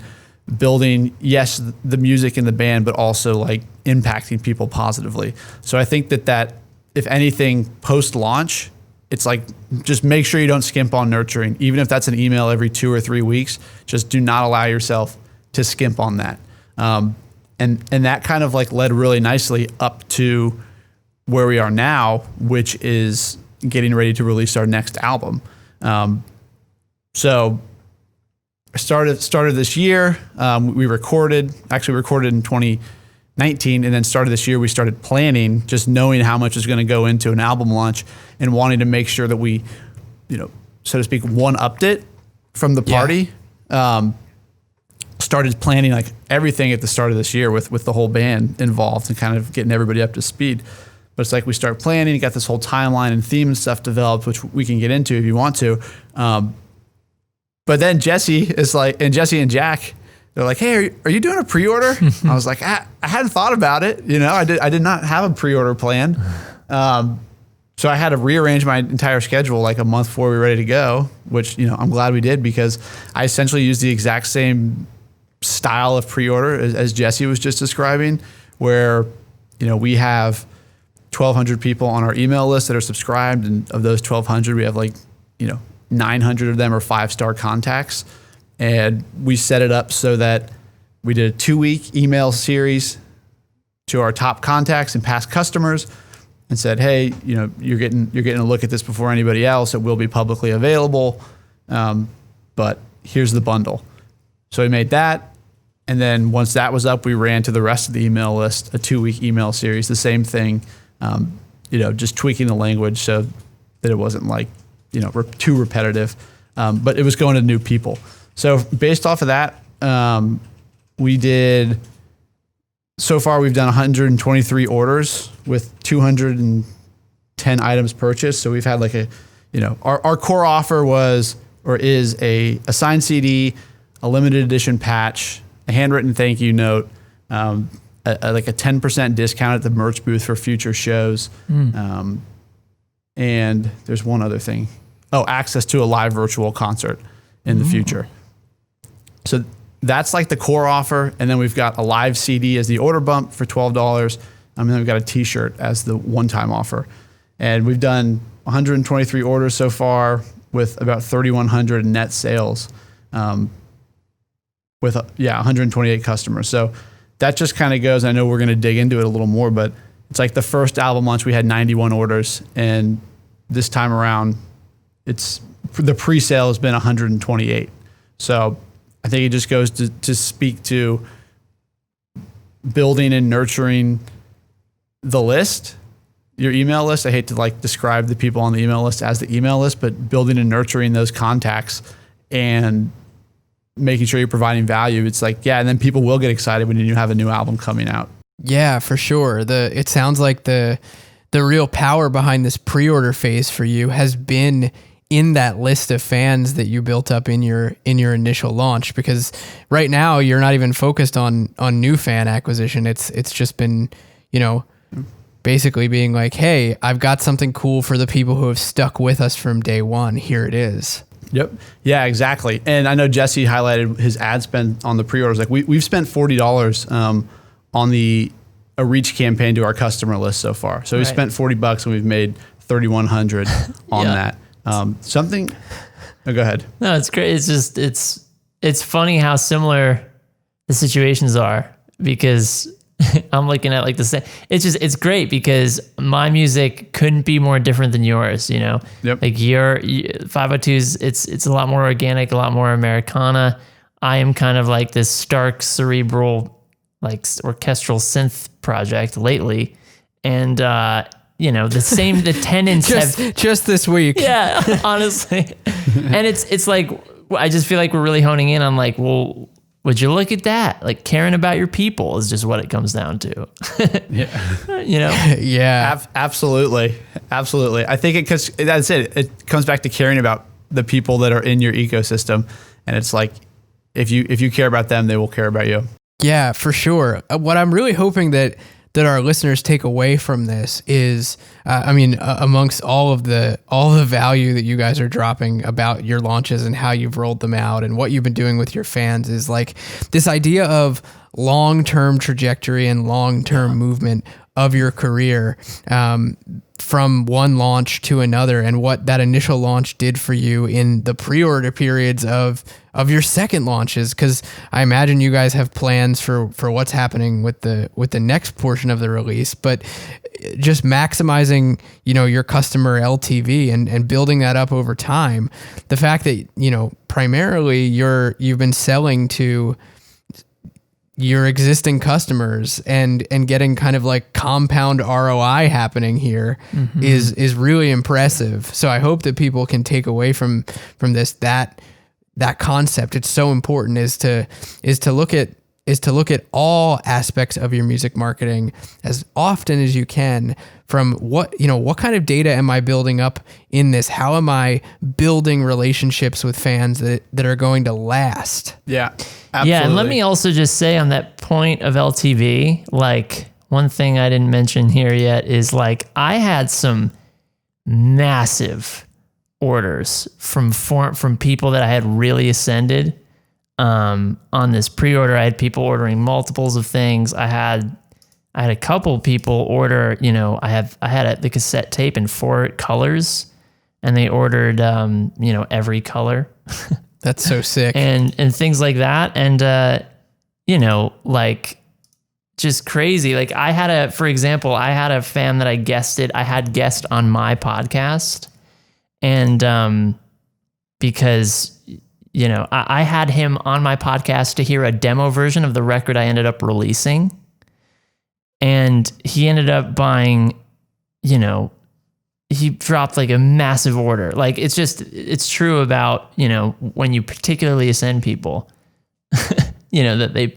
building, yes, the music and the band, but also like impacting people positively. So I think that if anything, post-launch, it's like, just make sure you don't skimp on nurturing. Even if that's an email every 2 or 3 weeks, just do not allow yourself to skimp on that. And that kind of like led really nicely up to where we are now, which is getting ready to release our next album. So I started this year. We recorded in 2019, and then started this year. We started planning, just knowing how much is going to go into an album launch, and wanting to make sure that we, so to speak, one-upped it from the party. Started planning like everything at the start of this year with the whole band involved and kind of getting everybody up to speed. But it's like, we start planning, got this whole timeline and theme and stuff developed, which we can get into if you want to. But then Jesse and Jack, they're like, hey, are you doing a pre-order? I was like, I hadn't thought about it. I did not have a pre-order plan. So I had to rearrange my entire schedule like a month before we were ready to go, which, I'm glad we did, because I essentially used the exact same style of pre-order as Jesse was just describing, where, we have 1,200 people on our email list that are subscribed. And of those 1,200, we have like, 900 of them are 5-star contacts. And we set it up so that we did a 2-week email series to our top contacts and past customers, and said, hey, you're getting a look at this before anybody else. It will be publicly available, but here's the bundle. So we made that, and then once that was up, we ran to the rest of the email list, a 2-week email series, the same thing, just tweaking the language so that it wasn't like, too repetitive, but it was going to new people. So based off of that, so far we've done 123 orders with 210 items purchased. So we've had like our core offer is a signed CD, a limited edition patch, a handwritten thank you note, like a 10% discount at the merch booth for future shows. And there's one other thing. Oh, access to a live virtual concert in the future. So that's like the core offer. And then we've got a live CD as the order bump for $12. And then we've got a t-shirt as the one-time offer. And we've done 123 orders so far with about 3,100 net sales, with 128 customers. So that just kind of goes, I know we're going to dig into it a little more, but it's like the first album launch, we had 91 orders. And this time around, the pre-sale has been 128. So I think it just goes to speak to building and nurturing the list, your email list. I hate to like describe the people on the email list as the email list, but building and nurturing those contacts and making sure you're providing value. It's like, and then people will get excited when you have a new album coming out. Yeah, for sure. It sounds like the real power behind this pre-order phase for you has been in that list of fans that you built up in your initial launch, because right now you're not even focused on new fan acquisition. It's just been, basically being like, hey, I've got something cool for the people who have stuck with us from day one. Here it is. Yep. Yeah, exactly. And I know Jesse highlighted his ad spend on the pre-orders. Like we've spent $40 on a reach campaign to our customer list so far. So we spent $40 and we've made 3,100 on that. Go ahead. No, it's great. It's just, it's funny how similar the situations are, because I'm looking at like the same. It's great because my music couldn't be more different than yours, Yep. Like your 502's, it's a lot more organic, a lot more Americana. I am kind of like this stark, cerebral, like orchestral synth project lately. And, the tenants just this week. Yeah, honestly. And it's like, I just feel like we're really honing in on like, well, would you look at that? Like caring about your people is just what it comes down to. Yeah. Yeah. Absolutely. Absolutely. I think that's it. It comes back to caring about the people that are in your ecosystem. And it's like, if you care about them, they will care about you. Yeah, for sure. What I'm really hoping that our listeners take away from this is, amongst all the value that you guys are dropping about your launches and how you've rolled them out and what you've been doing with your fans, is like this idea of long-term trajectory and long-term movement of your career, from one launch to another, and what that initial launch did for you in the pre-order periods of your second launches. Cause I imagine you guys have plans for what's happening with the next portion of the release, but just maximizing, your customer LTV and building that up over time. The fact that, primarily you've been selling to your existing customers and getting kind of like compound ROI happening here is really impressive. So I hope that people can take away from this, that concept. It's so important is to look at all aspects of your music marketing as often as you can, from what kind of data am I building up in this? How am I building relationships with fans that are going to last? Yeah, absolutely. Yeah, and let me also just say on that point of LTV, like one thing I didn't mention here yet is like I had some massive orders from people that I had really ascended on this pre-order. I had people ordering multiples of things. I had a couple people order, I had the cassette tape in 4 colors, and they ordered, every color. That's so sick. and things like that. And, like just crazy. Like for example, I had a fan that I had guest on my podcast. And, because, I had him on my podcast to hear a demo version of the record I ended up releasing. And he ended up buying, he dropped like a massive order. Like it's true about, when you particularly ascend people, that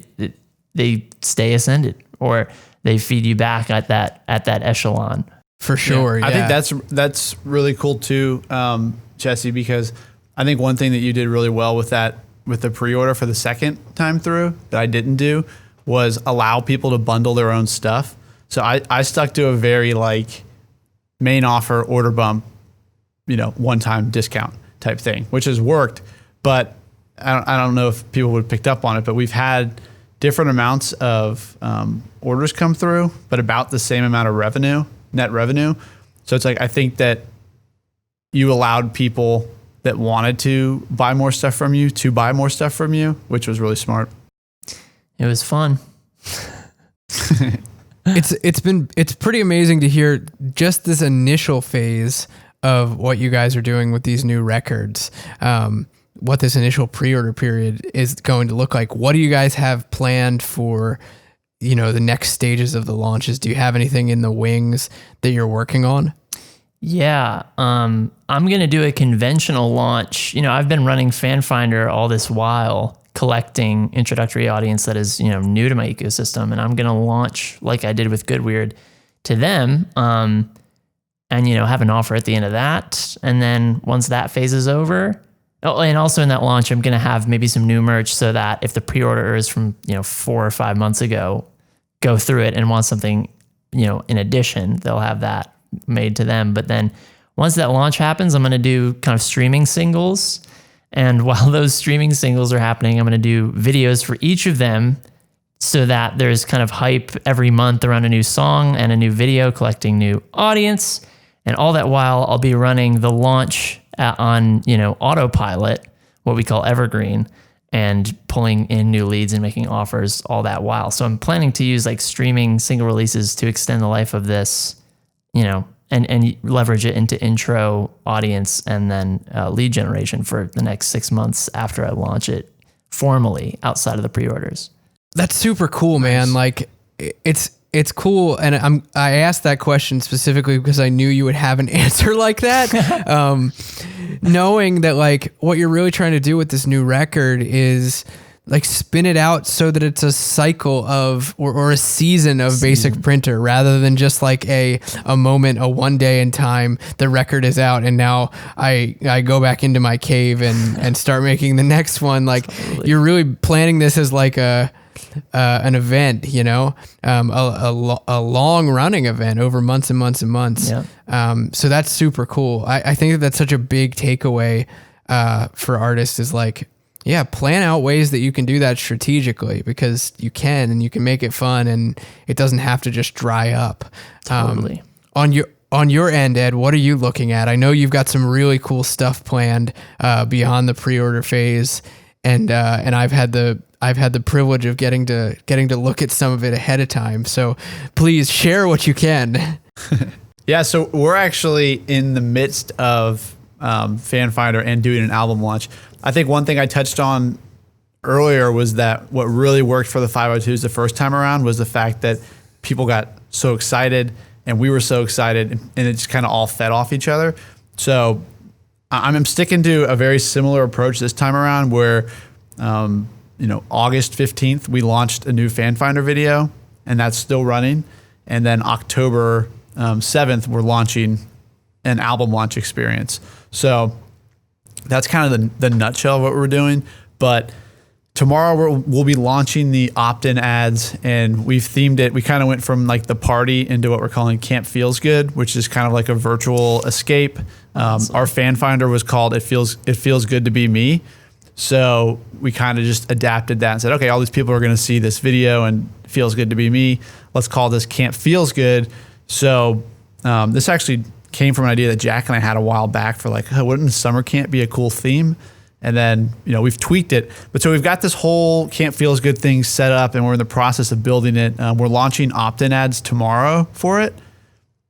they stay ascended, or they feed you back at that echelon. For sure. Yeah. I think that's really cool too, Jesse, because I think one thing that you did really well with the pre-order for the second time through that I didn't do was allow people to bundle their own stuff. So I stuck to a very like main offer, order bump, one-time discount type thing, which has worked. But I don't know if people would have picked up on it, but we've had different amounts of orders come through, but about the same amount of net revenue. So it's like, I think that you allowed people that wanted to buy more stuff from you to buy more stuff from you, which was really smart. It was fun. It's pretty amazing to hear just this initial phase of what you guys are doing with these new records. What this initial pre-order period is going to look like. What do you guys have planned for, the next stages of the launches? Do you have anything in the wings that you're working on? Yeah. I'm going to do a conventional launch. I've been running FanFinder all this while, collecting introductory audience that is, new to my ecosystem. And I'm going to launch like I did with Good Weird to them. And, have an offer at the end of that. And then once that phase is over, and also in that launch, I'm going to have maybe some new merch so that if the pre-orders from, 4 or 5 months ago go through it and want something, in addition, they'll have that made to them. But then once that launch happens, I'm going to do kind of streaming singles. And while those streaming singles are happening, I'm going to do videos for each of them so that there's kind of hype every month around a new song and a new video, collecting new audience. And all that while I'll be running the launch on, autopilot, what we call evergreen, and pulling in new leads and making offers all that while. So I'm planning to use like streaming single releases to extend the life of this, and leverage it into intro audience and then lead generation for the next 6 months after I launch it formally outside of the pre-orders. That's super cool, man. Like it's cool. And I asked that question specifically because I knew you would have an answer like that. Knowing that like what you're really trying to do with this new record is like spin it out so that it's a cycle of, or a season of Basic Printer, rather than just like a moment, a one day in time, the record is out and now I go back into my cave and start making the next one. Like You're really planning this as like an event, you know, a long running event over months and months and months. Yeah. So that's super cool. I think that that's such a big takeaway for artists is like, yeah, plan out ways that you can do that strategically because you can, and you can make it fun and it doesn't have to just dry up. Totally. On your end, Ed, what are you looking at? I know you've got some really cool stuff planned beyond the pre-order phase, and I've had the privilege of getting to look at some of it ahead of time. So please share what you can. Yeah, so we're actually in the midst of Fan Finder and doing an album launch. I think one thing I touched on earlier was that what really worked for the 502s the first time around was the fact that people got so excited and we were so excited, and it just kind of all fed off each other. So I'm sticking to a very similar approach this time around where, August 15th, we launched a new Fan Finder video, and that's still running. And then October 7th, we're launching an album launch experience. So that's kind of the nutshell of what we're doing. But tomorrow we'll be launching the opt-in ads, and we've themed it. We kind of went from like the party into what we're calling Camp Feels Good, which is kind of like a virtual escape. Awesome. Our Fan Finder was called It Feels Good to Be Me. So we kind of just adapted that and said, okay, all these people are going to see this video and it feels good to be me. Let's call this Camp Feels Good. So this actually came from an idea that Jack and I had a while back for like, oh, wouldn't summer camp be a cool theme? And then, we've tweaked it. But so we've got this whole Camp Feels Good thing set up, and we're in the process of building it. We're launching opt-in ads tomorrow for it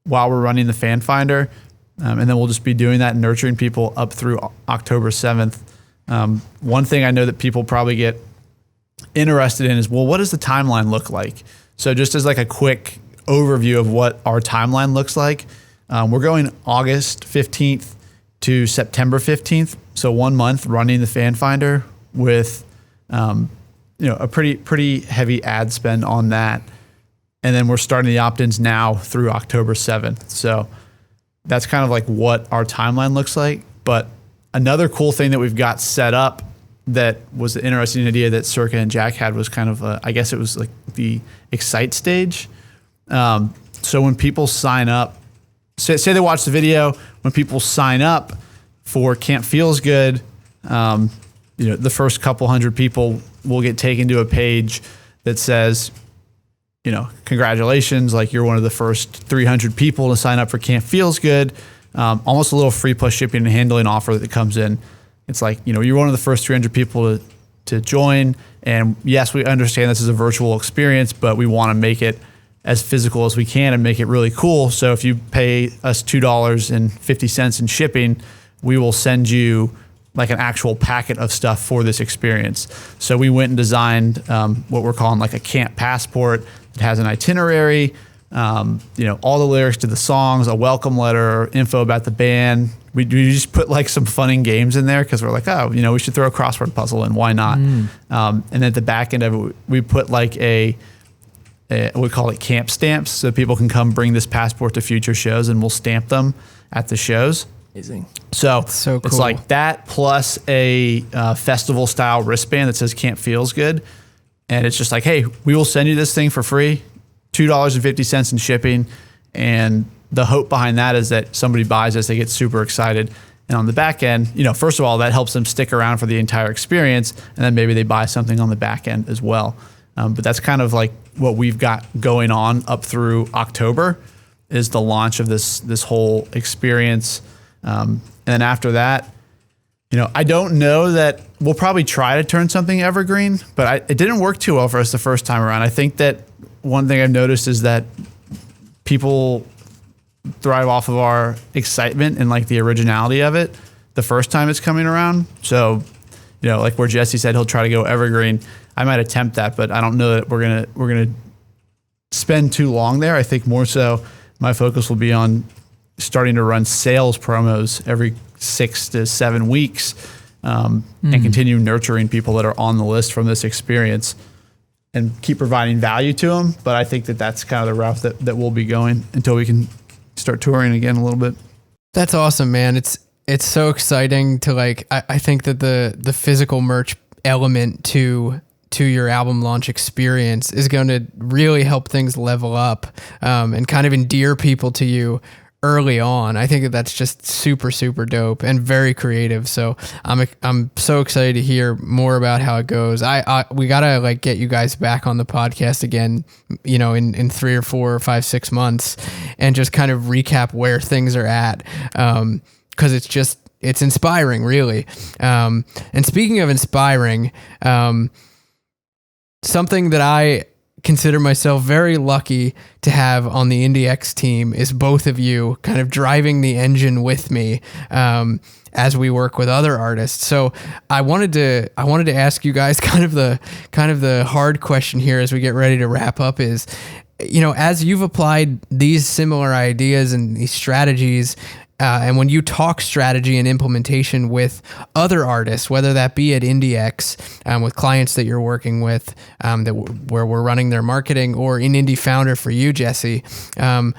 while we're running the Fan Finder. And then we'll just be doing that and nurturing people up through October 7th. One thing I know that people probably get interested in is, well, what does the timeline look like? So just as like a quick overview of what our timeline looks like, we're going August 15th to September 15th. So 1 month running the Fan Finder with, a pretty heavy ad spend on that. And then we're starting the opt-ins now through October 7th. So that's kind of like what our timeline looks like. But another cool thing that we've got set up that was an interesting idea that Circa and Jack had was kind of, I guess it was like the Excite stage. So when people sign up, say they watch the video, when people sign up for Camp Feels Good, the first couple hundred people will get taken to a page that says, congratulations, like you're one of the first 300 people to sign up for Camp Feels Good. Almost a little free plus shipping and handling offer that comes in. It's like, you're one of the first 300 people to join. And yes, we understand this is a virtual experience, but we want to make it as physical as we can and make it really cool. So if you pay us $2.50 in shipping, we will send you like an actual packet of stuff for this experience. So we went and designed what we're calling like a camp passport. It has an itinerary, all the lyrics to the songs, a welcome letter, info about the band. We just put like some fun and games in there because we're like, we should throw a crossword puzzle in. Why not? And then at the back end of it, we put like we call it camp stamps, so people can come bring this passport to future shows and we'll stamp them at the shows. Amazing. So cool. It's like that plus a festival style wristband that says Camp Feels Good. And it's just like, hey, we will send you this thing for free, $2.50 in shipping. And the hope behind that is that somebody buys this, they get super excited. And on the back end, first of all, that helps them stick around for the entire experience. And then maybe they buy something on the back end as well. But that's kind of like what we've got going on up through October is the launch of this whole experience. And then after that, I don't know that we'll probably try to turn something evergreen, but it didn't work too well for us the first time around. I think that one thing I've noticed is that people thrive off of our excitement and like the originality of it the first time it's coming around. So, like where Jesse said he'll try to go evergreen, I might attempt that, but I don't know that we're gonna spend too long there. I think more so my focus will be on starting to run sales promos every 6 to 7 weeks and continue nurturing people that are on the list from this experience and keep providing value to them. But I think that that's kind of the route that we'll be going until we can start touring again a little bit. That's awesome, man. It's so exciting to like, I think that the physical merch element to to your album launch experience is going to really help things level up and kind of endear people to you early on. I think that that's just super, super dope and very creative. So I'm so excited to hear more about how it goes. We gotta like get you guys back on the podcast again, you know, in 3 or 4 or 5, 6 months, and just kind of recap where things are at. 'Cause it's inspiring, really. And speaking of inspiring, something that I consider myself very lucky to have on the IndieX team is both of you kind of driving the engine with me as we work with other artists. So I wanted to ask you guys kind of the hard question here as we get ready to wrap up is, you know, as you've applied these similar ideas and these strategies, and when you talk strategy and implementation with other artists, whether that be at IndieX, with clients that you're working with, where we're running their marketing, or in Indie Founder for you, Jesse, how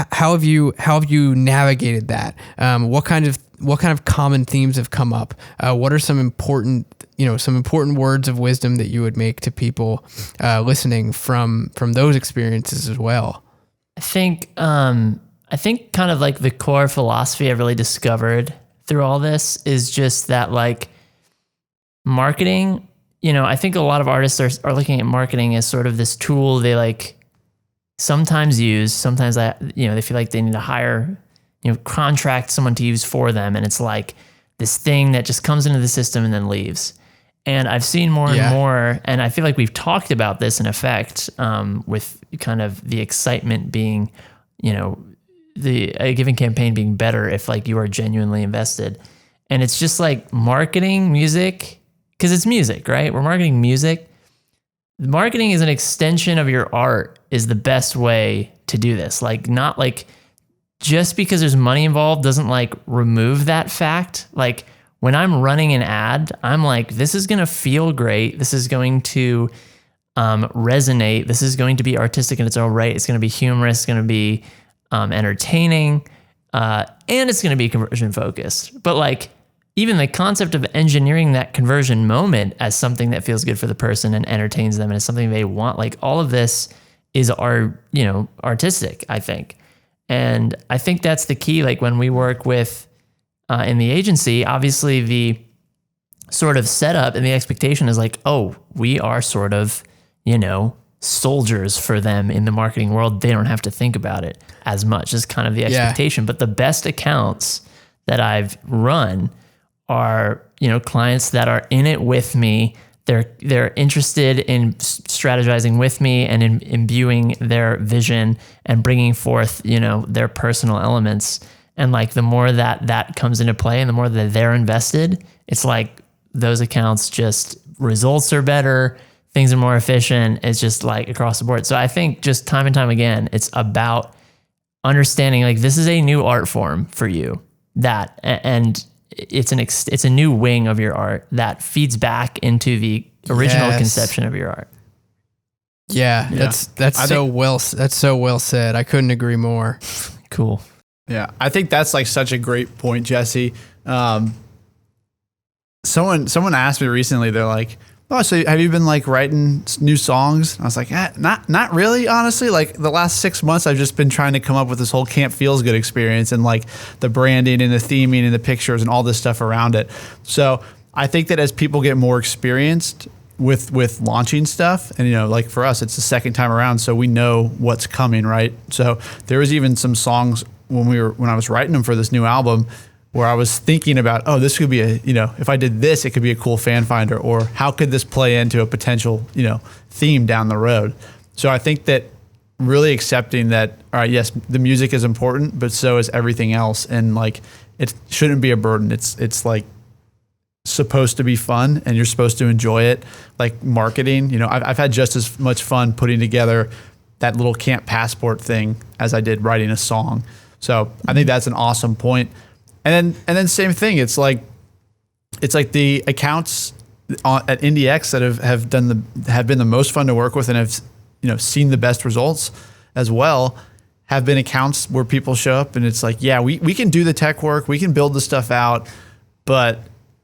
have you navigated that? What kind of common themes have come up? What are some important words of wisdom that you would make to people listening from those experiences as well? I think kind of like the core philosophy I've really discovered through all this is just that like marketing, you know, I think a lot of artists are looking at marketing as sort of this tool they like sometimes use, sometimes they feel like they need to hire, you know, contract someone to use for them. And it's like this thing that just comes into the system and then leaves. And I've seen more and more, and I feel like we've talked about this in effect with kind of the excitement being, you know, a given campaign being better if like you are genuinely invested. And it's just like marketing music, because it's music, right? We're marketing music. Marketing is an extension of your art is the best way to do this. Like not like just because there's money involved doesn't like remove that fact. Like when I'm running an ad, I'm like, this is going to feel great. This is going to resonate. This is going to be artistic in its own right. It's going to be humorous. It's going to be entertaining, and it's going to be conversion focused. But like even the concept of engineering that conversion moment as something that feels good for the person and entertains them and is something they want, like all of this is artistic, I think. And I think that's the key. Like when we work with in the agency, obviously the sort of setup and the expectation is like, oh, we are sort of, you know, soldiers for them in the marketing world. They don't have to think about it as much as kind of the expectation. But the best accounts that I've run are, you know, clients that are in it with me. They're interested in strategizing with me and in imbuing their vision and bringing forth, you know, their personal elements. And like the more that comes into play and the more that they're invested, it's like those accounts just results are better. Things are more efficient. It's just like across the board. So I think just time and time again, it's about understanding like this is a new art form for you and it's a new wing of your art that feeds back into the original conception of your art. Yeah. That's so well said. I couldn't agree more. Cool. Yeah. I think that's like such a great point, Jesse. Someone asked me recently, they're like, oh, so have you been like writing new songs? I was like, not really, honestly. Like the last 6 months, I've just been trying to come up with this whole Camp Feels Good experience and like the branding and the theming and the pictures and all this stuff around it. So I think that as people get more experienced with launching stuff, and you know, like for us, it's the second time around, so we know what's coming, right? So there was even some songs when I was writing them for this new album, where I was thinking about, oh, this could be if I did this, it could be a cool fan finder, or how could this play into a potential, theme down the road. So I think that really accepting that, all right, yes, the music is important, but so is everything else. And like, it shouldn't be a burden. It's like supposed to be fun and you're supposed to enjoy it. Like marketing, I've had just as much fun putting together that little Camp Passport thing as I did writing a song. So I think that's an awesome point. And then same thing. It's like the accounts at IndieX that have been the most fun to work with and have seen the best results as well have been accounts where people show up and it's like, yeah, we can do the tech work, we can build the stuff out, but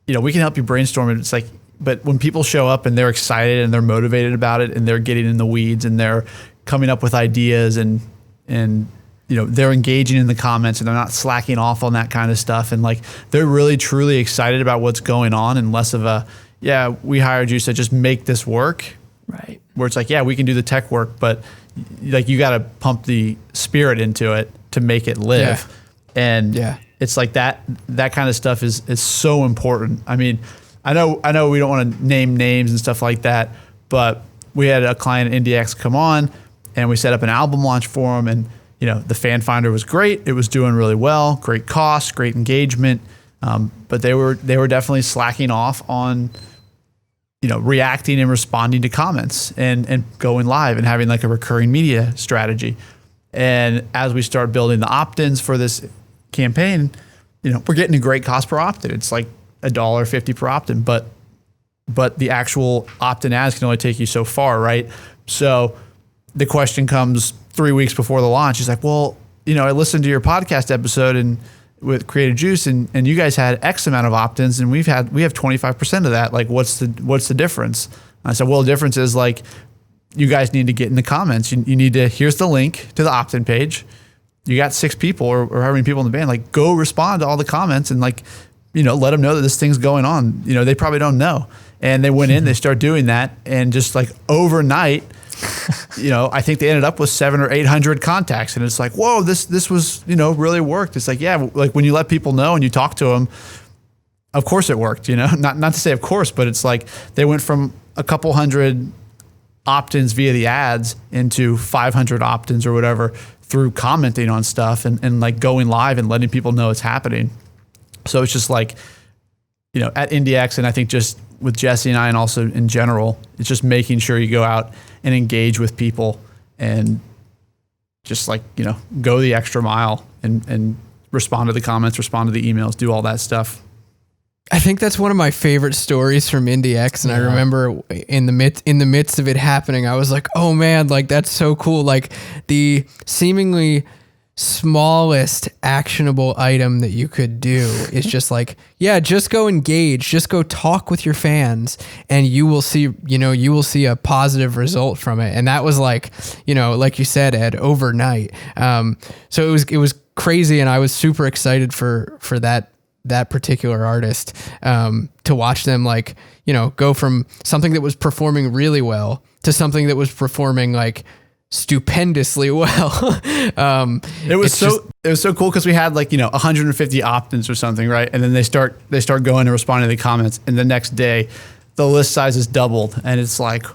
we can help you brainstorm it. It's like but when people show up and they're excited and they're motivated about it and they're getting in the weeds and they're coming up with ideas and they're engaging in the comments and they're not slacking off on that kind of stuff. And like, they're really truly excited about what's going on and less of a, yeah, we hired you, so just make this work. Right. Where it's like, yeah, we can do the tech work, but like, you got to pump the spirit into it to make it live. Yeah. And it's like that kind of stuff is so important. I mean, I know we don't want to name names and stuff like that, but we had a client at IndieX come on and we set up an album launch for him, and the fan finder was great. It was doing really well, great cost, great engagement. But they were definitely slacking off on, reacting and responding to comments and going live and having like a recurring media strategy. And as we start building the opt-ins for this campaign, we're getting a great cost per opt-in. It's like $1.50 per opt-in, but the actual opt-in ads can only take you so far, right? So the question comes 3 weeks before the launch. He's like, well, I listened to your podcast episode and with Creative Juice and you guys had X amount of opt-ins and we have 25% of that. Like, what's the difference? And I said, well, the difference is like, you guys need to get in the comments. You need to, here's the link to the opt-in page. You got 6 people or however many people in the band, like, go respond to all the comments and like, let them know that this thing's going on. They probably don't know. And they went in, they start doing that. And just like overnight, I think they ended up with 700 or 800 contacts. And it's like, whoa, this was, really worked. It's like, yeah, like when you let people know and you talk to them, of course it worked, not to say of course, but it's like they went from a couple hundred opt-ins via the ads into 500 opt-ins or whatever through commenting on stuff and like going live and letting people know it's happening. So it's just like, at IndieX, and I think just with Jesse and I, and also in general, it's just making sure you go out and engage with people and just like, go the extra mile and respond to the comments, respond to the emails, do all that stuff. I think that's one of my favorite stories from IndieX. And I remember in the midst of it happening, I was like, oh man, like that's so cool. Like the seemingly smallest actionable item that you could do is just like, yeah, just go engage, just go talk with your fans and you will see a positive result from it. And that was like, like you said, Ed, overnight. So it was crazy. And I was super excited for that particular artist, to watch them like, go from something that was performing really well to something that was performing like stupendously well. It was so cool because we had like 150 opt-ins or something, right? And then they start going and responding to the comments, and the next day the list size is doubled, and it's like,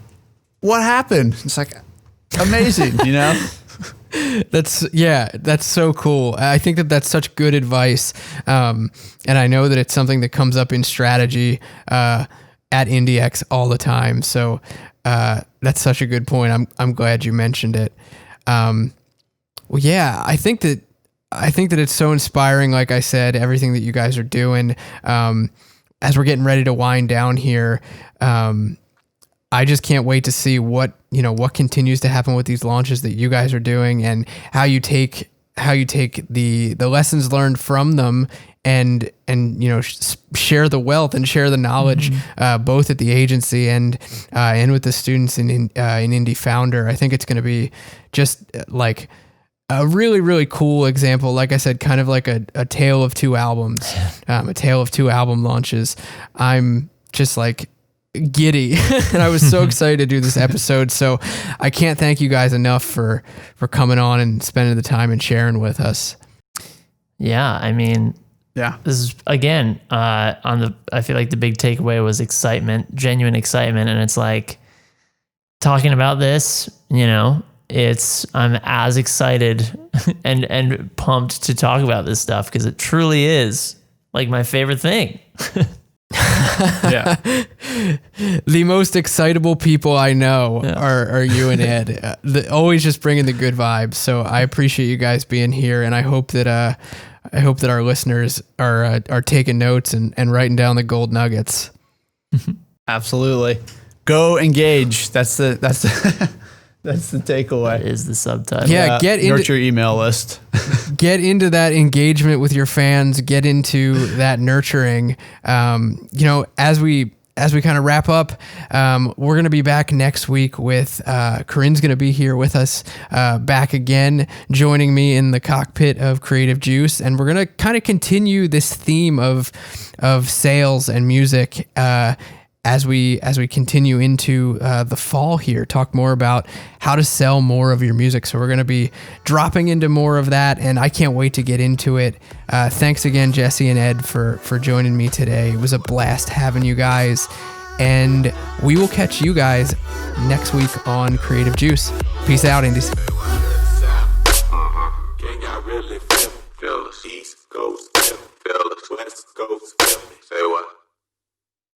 what happened? It's like amazing, That's so cool. I think that's such good advice, and I know that it's something that comes up in strategy at IndieX all the time. So that's such a good point. I'm glad you mentioned it. Well, yeah, I think that it's so inspiring. Like I said, everything that you guys are doing, as we're getting ready to wind down here, I just can't wait to see what continues to happen with these launches that you guys are doing and how you take the lessons learned from them and share the wealth and share the knowledge, both at the agency and with the students in Indie Founder. I think it's going to be just like a really, really cool example. Like I said, kind of like a tale of two albums, a tale of two album launches. I'm just like giddy and I was so excited to do this episode. So I can't thank you guys enough for coming on and spending the time and sharing with us. Yeah. I mean, yeah, this is again, I feel like the big takeaway was excitement, genuine excitement. And it's like talking about this, I'm as excited and pumped to talk about this stuff because it truly is like my favorite thing. Yeah. The most excitable people I know are you and Ed. Always just bringing the good vibes. So I appreciate you guys being here, and I hope that our listeners are taking notes and writing down the gold nuggets. Absolutely. Go engage. That's the takeaway. That is the subtitle. Yeah, nurture your email list. Get into that engagement with your fans. Get into that nurturing. As we as we kind of wrap up, we're going to be back next week with Corinne's going to be here with us back again, joining me in the cockpit of Creative Juice. And we're going to kind of continue this theme of sales and music as we continue into the fall here, talk more about how to sell more of your music. So we're going to be dropping into more of that, and I can't wait to get into it. Thanks again, Jesse and Ed, for joining me today. It was a blast having you guys, and we will catch you guys next week on Creative Juice. Peace out, Indies. East Coast, West Coast.